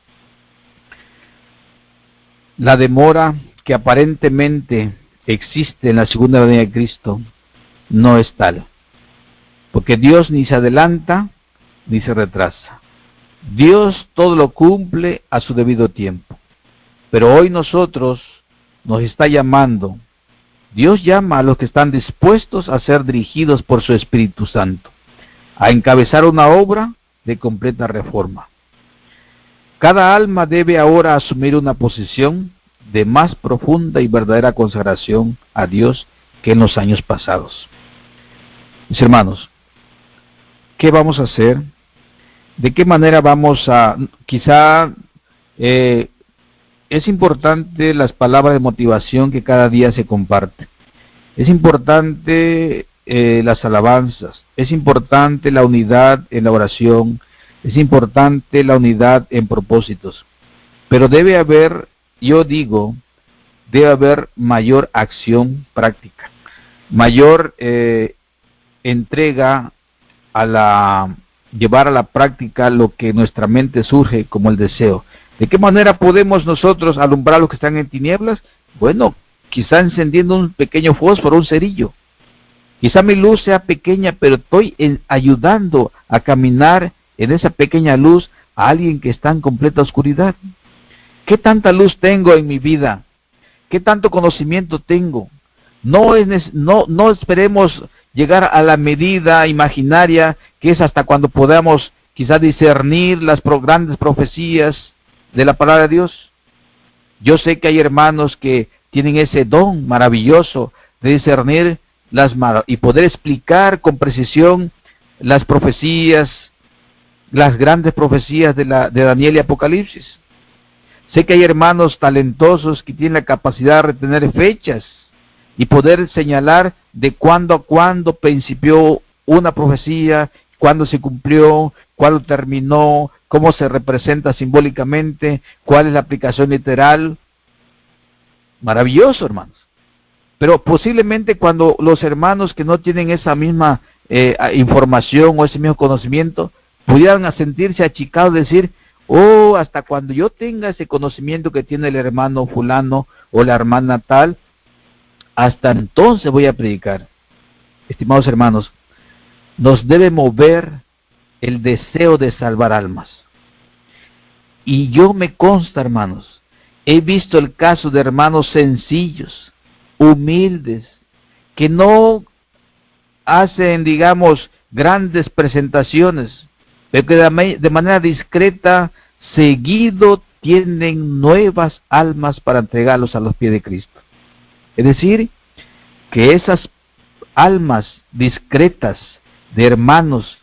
la demora que aparentemente existe en la segunda venida de Cristo no es tal, porque Dios ni se adelanta ni se retrasa. Dios todo lo cumple a su debido tiempo. Pero hoy nosotros nos está llamando. Dios llama a los que están dispuestos a ser dirigidos por su Espíritu Santo, a encabezar una obra de completa reforma. Cada alma debe ahora asumir una posición de más profunda y verdadera consagración a Dios que en los años pasados. Mis hermanos, ¿qué vamos a hacer? ¿De qué manera vamos a, quizá es importante las palabras de motivación que cada día se comparten? Es importante las alabanzas, es importante la unidad en la oración, es importante la unidad en propósitos, pero debe haber, yo digo, debe haber mayor acción práctica, mayor entrega a llevar a la práctica lo que nuestra mente surge como el deseo. ¿De qué manera podemos nosotros alumbrar a los que están en tinieblas? Bueno, quizá encendiendo un pequeño fósforo, un cerillo. Quizá mi luz sea pequeña, pero estoy ayudando a caminar en esa pequeña luz a alguien que está en completa oscuridad? ¿Qué tanta luz tengo en mi vida? ¿Qué tanto conocimiento tengo? No esperemos llegar a la medida imaginaria que es hasta cuando podamos quizás discernir las grandes profecías de la palabra de Dios. Yo sé que hay hermanos que tienen ese don maravilloso de discernir y poder explicar con precisión las profecías, las grandes profecías de Daniel y Apocalipsis. Sé que hay hermanos talentosos que tienen la capacidad de retener fechas y poder señalar de cuándo a cuándo principió una profecía, cuándo se cumplió, cuándo terminó, cómo se representa simbólicamente, cuál es la aplicación literal. Maravilloso, hermanos. Pero posiblemente cuando los hermanos que no tienen esa misma información o ese mismo conocimiento, pudieran sentirse achicados, decir, oh, hasta cuando yo tenga ese conocimiento que tiene el hermano fulano o la hermana tal, hasta entonces voy a predicar. Estimados hermanos, nos debe mover el deseo de salvar almas. Y yo me consta, hermanos, he visto el caso de hermanos sencillos, humildes, que no hacen, digamos, grandes presentaciones, pero que de manera discreta, seguido, tienen nuevas almas para entregarlos a los pies de Cristo. Es decir, que esas almas discretas de hermanos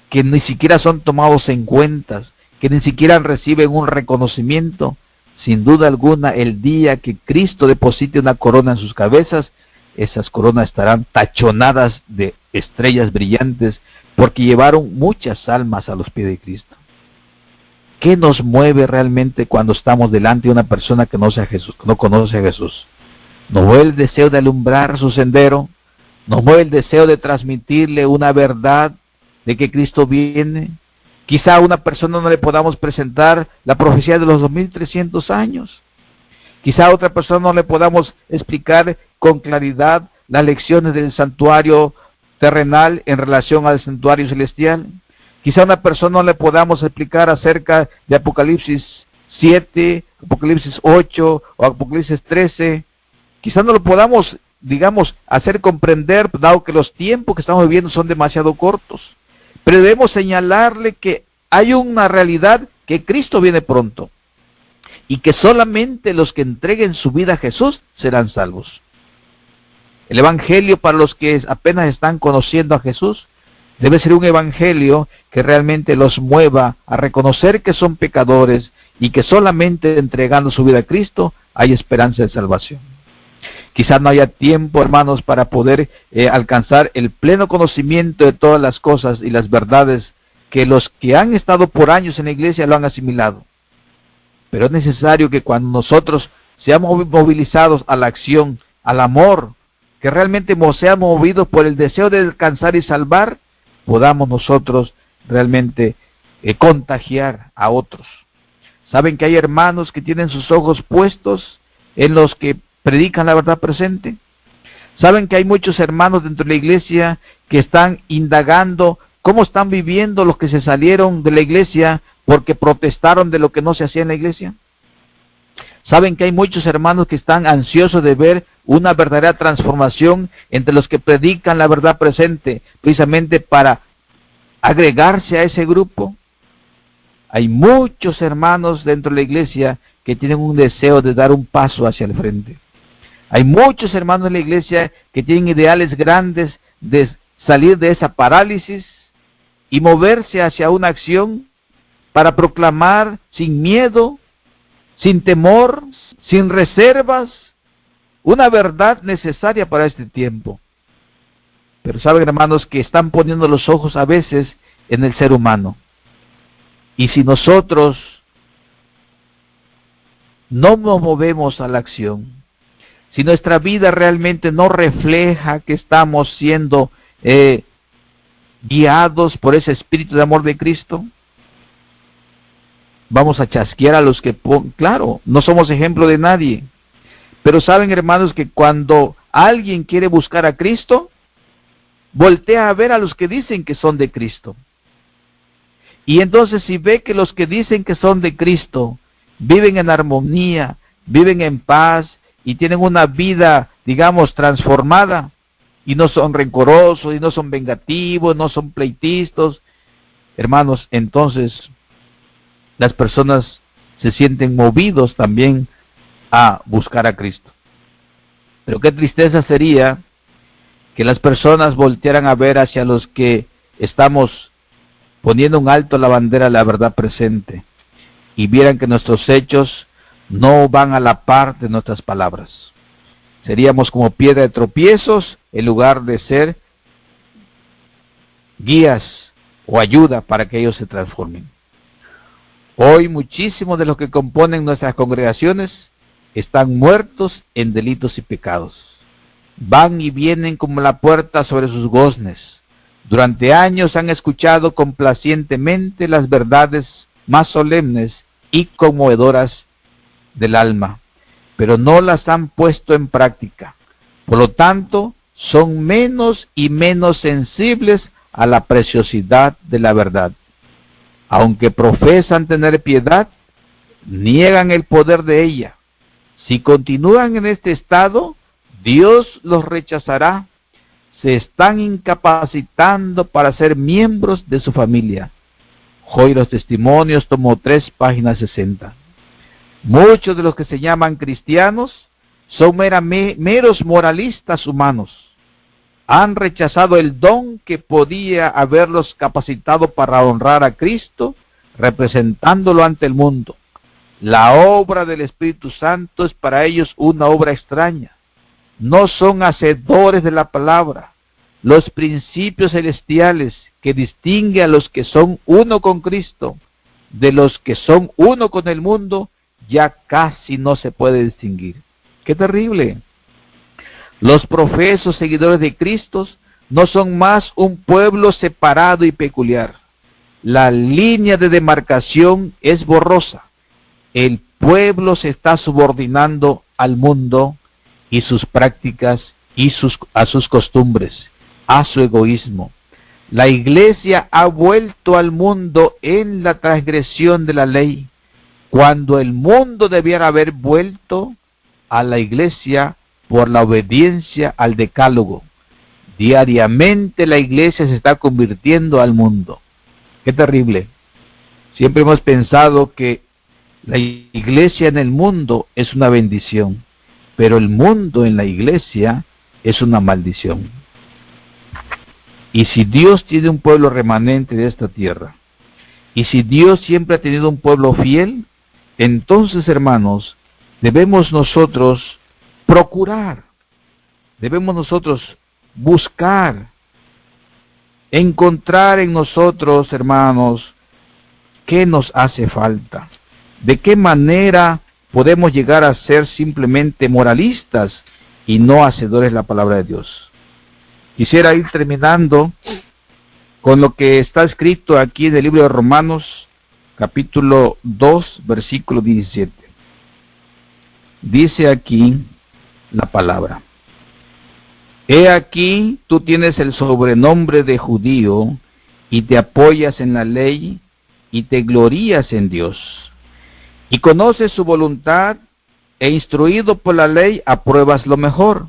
que ni siquiera son tomados en cuenta, que ni siquiera reciben un reconocimiento, sin duda alguna, el día que Cristo deposite una corona en sus cabezas, esas coronas estarán tachonadas de estrellas brillantes, porque llevaron muchas almas a los pies de Cristo. ¿Qué nos mueve realmente cuando estamos delante de una persona que no conoce a Jesús? Nos mueve el deseo de alumbrar su sendero, nos mueve el deseo de transmitirle una verdad de que Cristo viene. Quizá a una persona no le podamos presentar la profecía de los 2300 años. Quizá a otra persona no le podamos explicar con claridad las lecciones del santuario terrenal en relación al santuario celestial. Quizá a una persona no le podamos explicar acerca de Apocalipsis 7, Apocalipsis 8 o Apocalipsis 13. Quizá no lo podamos, digamos, hacer comprender, dado que los tiempos que estamos viviendo son demasiado cortos. Pero debemos señalarle que hay una realidad, que Cristo viene pronto y que solamente los que entreguen su vida a Jesús serán salvos. El evangelio para los que apenas están conociendo a Jesús debe ser un evangelio que realmente los mueva a reconocer que son pecadores y que solamente entregando su vida a Cristo hay esperanza de salvación. Quizás no haya tiempo, hermanos, para poder alcanzar el pleno conocimiento de todas las cosas y las verdades que los que han estado por años en la iglesia lo han asimilado. Pero es necesario que cuando nosotros seamos movilizados a la acción, al amor, que realmente seamos movidos por el deseo de alcanzar y salvar, podamos nosotros realmente contagiar a otros. Saben que hay hermanos que tienen sus ojos puestos en los que predican la verdad presente. Saben que hay muchos hermanos dentro de la iglesia que están indagando cómo están viviendo los que se salieron de la iglesia porque protestaron de lo que no se hacía en la iglesia. Saben que hay muchos hermanos que están ansiosos de ver una verdadera transformación entre los que predican la verdad presente, precisamente para agregarse a ese grupo. Hay muchos hermanos dentro de la iglesia que tienen un deseo de dar un paso hacia el frente. Hay muchos hermanos en la iglesia que tienen ideales grandes de salir de esa parálisis y moverse hacia una acción para proclamar sin miedo, sin temor, sin reservas, una verdad necesaria para este tiempo. Pero saben, hermanos, que están poniendo los ojos a veces en el ser humano. Y si nosotros no nos movemos a la acción, si nuestra vida realmente no refleja que estamos siendo guiados por ese espíritu de amor de Cristo, vamos a chasquear a los que, claro, no somos ejemplo de nadie. Pero saben, hermanos, que cuando alguien quiere buscar a Cristo, voltea a ver a los que dicen que son de Cristo. Y entonces si ve que los que dicen que son de Cristo viven en armonía, viven en paz y tienen una vida, digamos, transformada, y no son rencorosos, y no son vengativos, no son pleitistas, hermanos, entonces las personas se sienten movidos también a buscar a Cristo. Pero qué tristeza sería que las personas voltearan a ver hacia los que estamos poniendo un alto a la bandera de la verdad presente y vieran que nuestros hechos no van a la par de nuestras palabras. Seríamos como piedra de tropiezos en lugar de ser guías o ayuda para que ellos se transformen. Hoy muchísimos de los que componen nuestras congregaciones están muertos en delitos y pecados. Van y vienen como la puerta sobre sus goznes. Durante años han escuchado complacientemente las verdades más solemnes y conmovedoras del alma, pero no las han puesto en práctica. Por lo tanto, son menos y menos sensibles a la preciosidad de la verdad. Aunque profesan tener piedad, niegan el poder de ella. Si continúan en este estado, Dios los rechazará. Se están incapacitando para ser miembros de su familia. Hoy los Testimonios, tomo 3, página 60. Muchos de los que se llaman cristianos son meros moralistas humanos. Han rechazado el don que podía haberlos capacitado para honrar a Cristo, representándolo ante el mundo. La obra del Espíritu Santo es para ellos una obra extraña. No son hacedores de la palabra. Los principios celestiales que distingue a los que son uno con Cristo de los que son uno con el mundo ya casi no se puede distinguir. ¡Qué terrible! Los profesos seguidores de Cristo no son más un pueblo separado y peculiar. La línea de demarcación es borrosa. El pueblo se está subordinando al mundo y sus prácticas y a sus costumbres, a su egoísmo. La iglesia ha vuelto al mundo en la transgresión de la ley, cuando el mundo debiera haber vuelto a la iglesia por la obediencia al decálogo. Diariamente la iglesia se está convirtiendo al mundo. ¡Qué terrible! Siempre hemos pensado que la iglesia en el mundo es una bendición, pero el mundo en la iglesia es una maldición. Y si Dios tiene un pueblo remanente de esta tierra, y si Dios siempre ha tenido un pueblo fiel, entonces, hermanos, debemos nosotros procurar, debemos nosotros buscar, encontrar en nosotros, hermanos, qué nos hace falta, de qué manera podemos llegar a ser simplemente moralistas y no hacedores de la palabra de Dios. Quisiera ir terminando con lo que está escrito aquí en el libro de Romanos, capítulo 2, versículo 17. Dice aquí la palabra: He aquí, tú tienes el sobrenombre de judío, y te apoyas en la ley, y te glorías en Dios, y conoces su voluntad, e instruido por la ley, apruebas lo mejor,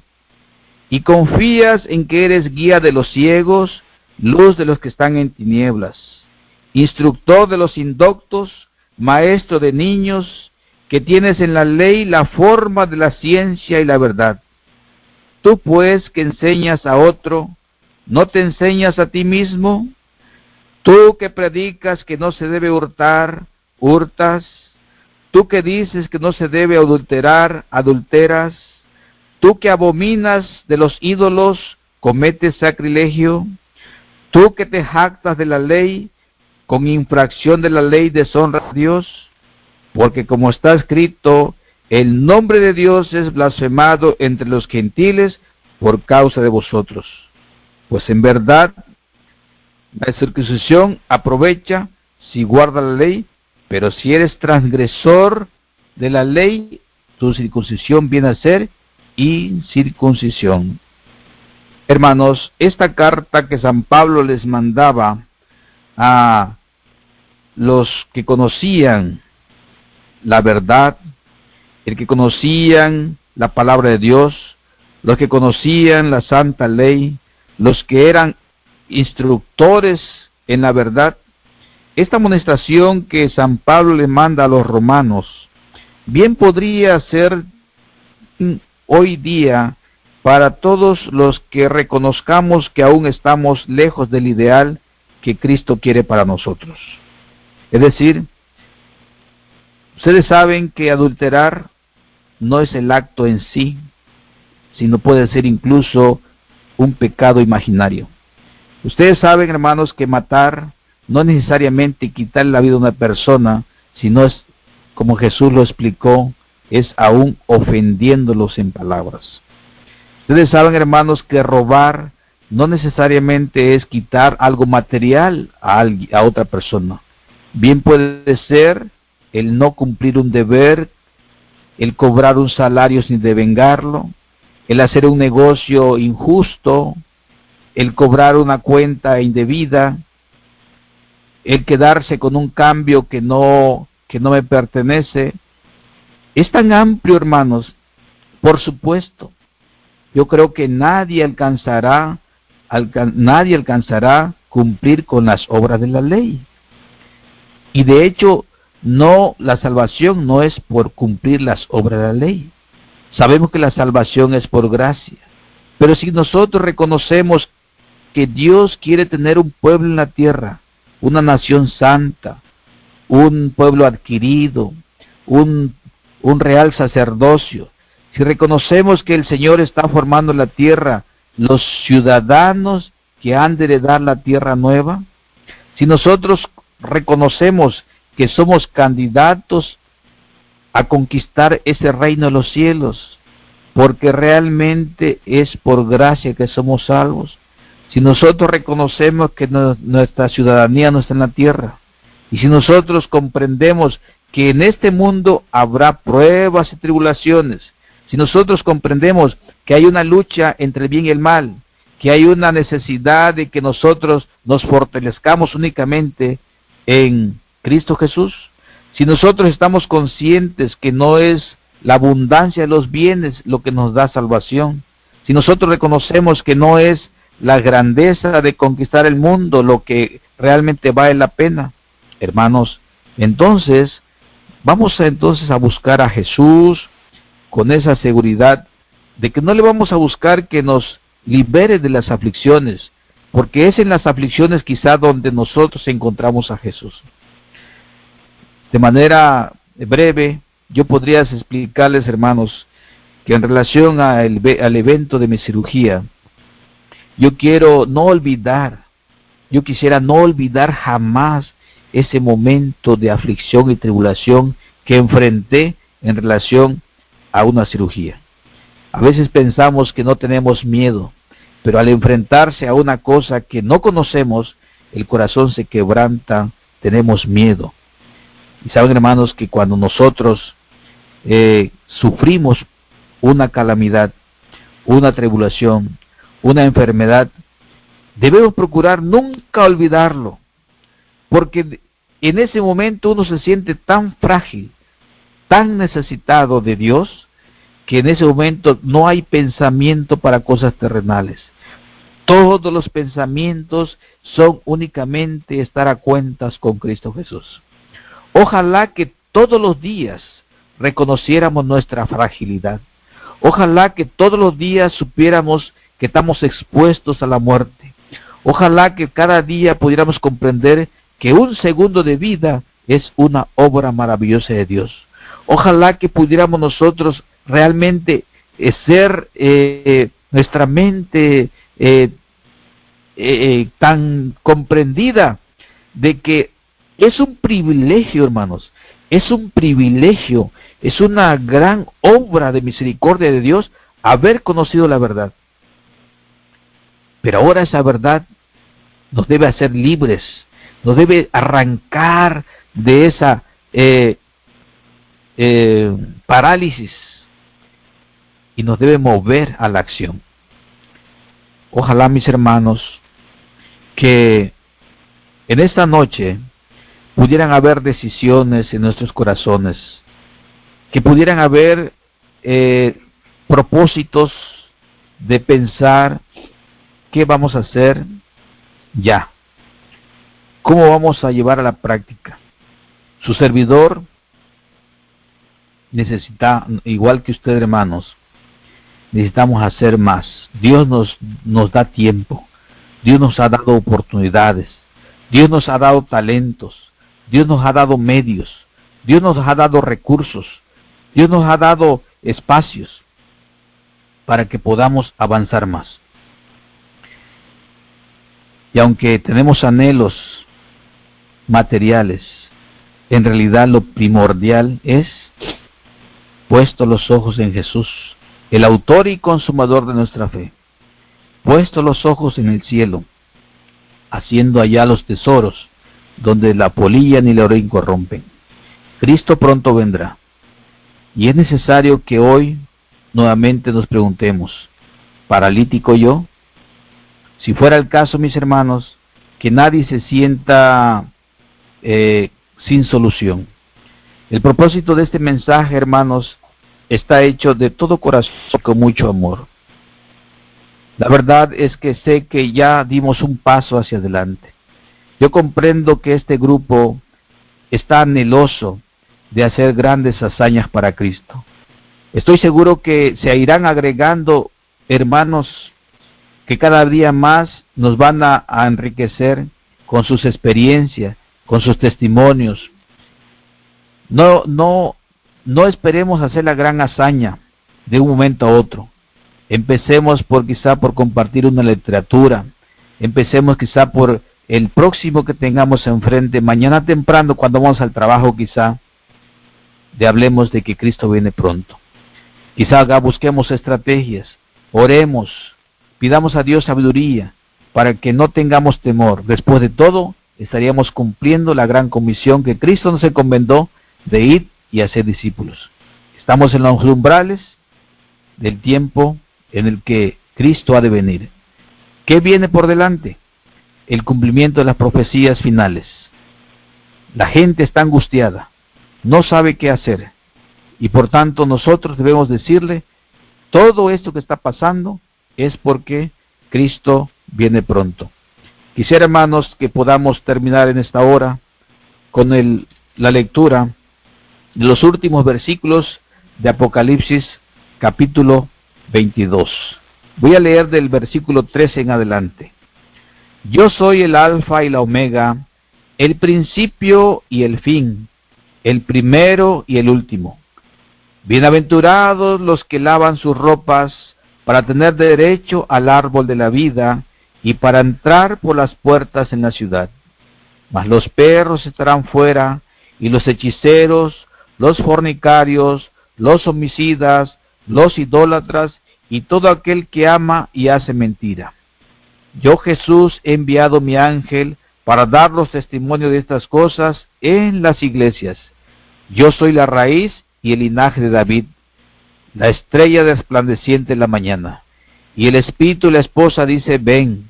y confías en que eres guía de los ciegos, luz de los que están en tinieblas, instructor de los indoctos, maestro de niños, que tienes en la ley la forma de la ciencia y la verdad. Tú pues que enseñas a otro, ¿no te enseñas a ti mismo? Tú que predicas que no se debe hurtar, hurtas. Tú que dices que no se debe adulterar, adulteras. Tú que abominas de los ídolos, cometes sacrilegio. Tú que te jactas de la ley, con infracción de la ley deshonra a Dios. Porque como está escrito, el nombre de Dios es blasfemado entre los gentiles por causa de vosotros. Pues en verdad, la circuncisión aprovecha si guarda la ley, pero si eres transgresor de la ley, tu circuncisión viene a ser incircuncisión. Hermanos, esta carta que San Pablo les mandaba a los que conocían la verdad, el que conocían la palabra de Dios, los que conocían la santa ley, los que eran instructores en la verdad, esta amonestación que San Pablo le manda a los romanos, bien podría ser hoy día para todos los que reconozcamos que aún estamos lejos del ideal que Cristo quiere para nosotros. Es decir, ustedes saben que adulterar no es el acto en sí, sino puede ser incluso un pecado imaginario. Ustedes saben, hermanos, que matar no es necesariamente quitarle la vida a una persona, sino es, como Jesús lo explicó, es aún ofendiéndolos en palabras. Ustedes saben, hermanos, que robar no necesariamente es quitar algo material a otra persona. Bien puede ser el no cumplir un deber, el cobrar un salario sin devengarlo, el hacer un negocio injusto, el cobrar una cuenta indebida, el quedarse con un cambio que no me pertenece. Es tan amplio, hermanos. Por supuesto, yo creo que nadie alcanzará cumplir con las obras de la ley. Y de hecho, la salvación no es por cumplir las obras de la ley. Sabemos que la salvación es por gracia. Pero si nosotros reconocemos que Dios quiere tener un pueblo en la tierra, una nación santa, un pueblo adquirido, un real sacerdocio, si reconocemos que el Señor está formando en la tierra los ciudadanos que han de heredar la tierra nueva, si nosotros reconocemos que somos candidatos a conquistar ese reino de los cielos, porque realmente es por gracia que somos salvos, si nosotros reconocemos que nuestra ciudadanía no está en la tierra, y si nosotros comprendemos que en este mundo habrá pruebas y tribulaciones, si nosotros comprendemos que hay una lucha entre el bien y el mal, que hay una necesidad de que nosotros nos fortalezcamos únicamente en Cristo Jesús, si nosotros estamos conscientes que no es la abundancia de los bienes lo que nos da salvación, si nosotros reconocemos que no es la grandeza de conquistar el mundo lo que realmente vale la pena, hermanos, entonces vamos a buscar a Jesús con esa seguridad de que no le vamos a buscar que nos libere de las aflicciones, porque es en las aflicciones quizá donde nosotros encontramos a Jesús. De manera breve, yo podría explicarles, hermanos, que en relación al evento de mi cirugía, yo quisiera no olvidar jamás ese momento de aflicción y tribulación que enfrenté en relación a una cirugía. A veces pensamos que no tenemos miedo, pero al enfrentarse a una cosa que no conocemos, el corazón se quebranta, tenemos miedo. Y saben, hermanos, que cuando nosotros sufrimos una calamidad, una tribulación, una enfermedad, debemos procurar nunca olvidarlo, porque en ese momento uno se siente tan frágil, tan necesitado de Dios, que en ese momento no hay pensamiento para cosas terrenales. Todos los pensamientos son únicamente estar a cuentas con Cristo Jesús. Ojalá que todos los días reconociéramos nuestra fragilidad. Ojalá que todos los días supiéramos que estamos expuestos a la muerte. Ojalá que cada día pudiéramos comprender que un segundo de vida es una obra maravillosa de Dios. Ojalá que pudiéramos nosotros realmente ser nuestra mente tan comprendida de que es un privilegio, hermanos, es un privilegio, es una gran obra de misericordia de Dios haber conocido la verdad. Pero ahora esa verdad nos debe hacer libres, nos debe arrancar de esa parálisis y nos debe mover a la acción. Ojalá, mis hermanos, que en esta noche pudieran haber decisiones en nuestros corazones, que pudieran haber propósitos de pensar qué vamos a hacer ya, cómo vamos a llevar a la práctica. Su servidor necesita, igual que usted, hermanos, necesitamos hacer más. Dios nos da tiempo, Dios nos ha dado oportunidades, Dios nos ha dado talentos, Dios nos ha dado medios, Dios nos ha dado recursos, Dios nos ha dado espacios para que podamos avanzar más. Y aunque tenemos anhelos materiales, en realidad lo primordial es puesto los ojos en Jesús, el autor y consumador de nuestra fe, puesto los ojos en el cielo, haciendo allá los tesoros, donde la polilla ni la orín corrompen. Cristo pronto vendrá, y es necesario que hoy nuevamente nos preguntemos, ¿paralítico yo? Si fuera el caso, mis hermanos, que nadie se sienta sin solución. El propósito de este mensaje, hermanos, está hecho de todo corazón, con mucho amor. La verdad es que sé que ya dimos un paso hacia adelante. Yo comprendo que este grupo está anheloso de hacer grandes hazañas para Cristo. Estoy seguro que se irán agregando hermanos que cada día más nos van a enriquecer con sus experiencias, con sus testimonios. No esperemos hacer la gran hazaña de un momento a otro. Empecemos quizá por compartir una literatura. Empecemos quizá por el próximo que tengamos enfrente. Mañana temprano, cuando vamos al trabajo, quizá hablemos de que Cristo viene pronto. Quizá busquemos estrategias, oremos, pidamos a Dios sabiduría para que no tengamos temor. Después de todo, estaríamos cumpliendo la gran comisión que Cristo nos encomendó de ir y hacer discípulos. Estamos en los umbrales del tiempo en el que Cristo ha de venir. ¿Qué viene por delante? El cumplimiento de las profecías finales. La gente está angustiada, no sabe qué hacer, y por tanto nosotros debemos decirle, todo esto que está pasando es porque Cristo viene pronto. Quisiera, hermanos, que podamos terminar en esta hora con la lectura de los últimos versículos de Apocalipsis capítulo 22. Voy a leer del versículo 13 en adelante. Yo soy el alfa y la omega, el principio y el fin, el primero y el último. Bienaventurados los que lavan sus ropas para tener derecho al árbol de la vida y para entrar por las puertas en la ciudad. Mas los perros estarán fuera, y los hechiceros, los fornicarios, los homicidas, los idólatras, y todo aquel que ama y hace mentira. Yo, Jesús, he enviado mi ángel para daros testimonio de estas cosas en las iglesias. Yo soy la raíz y el linaje de David, la estrella resplandeciente en la mañana. Y el espíritu y la esposa dice, ven.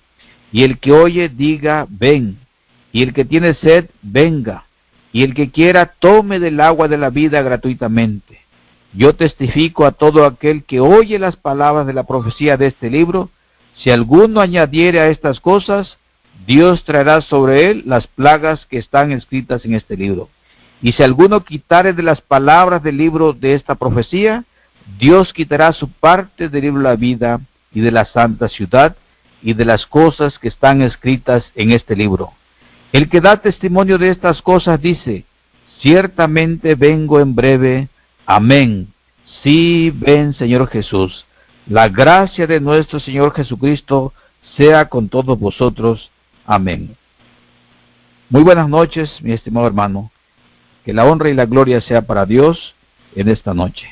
Y el que oye, diga, ven. Y el que tiene sed, venga. Y el que quiera, tome del agua de la vida gratuitamente. Yo testifico a todo aquel que oye las palabras de la profecía de este libro. Si alguno añadiere a estas cosas, Dios traerá sobre él las plagas que están escritas en este libro. Y si alguno quitare de las palabras del libro de esta profecía, Dios quitará su parte del libro de la vida y de la santa ciudad y de las cosas que están escritas en este libro. El que da testimonio de estas cosas dice, ciertamente vengo en breve. Amén. Sí, ven, Señor Jesús. La gracia de nuestro Señor Jesucristo sea con todos vosotros. Amén. Muy buenas noches, mi estimado hermano. Que la honra y la gloria sea para Dios en esta noche.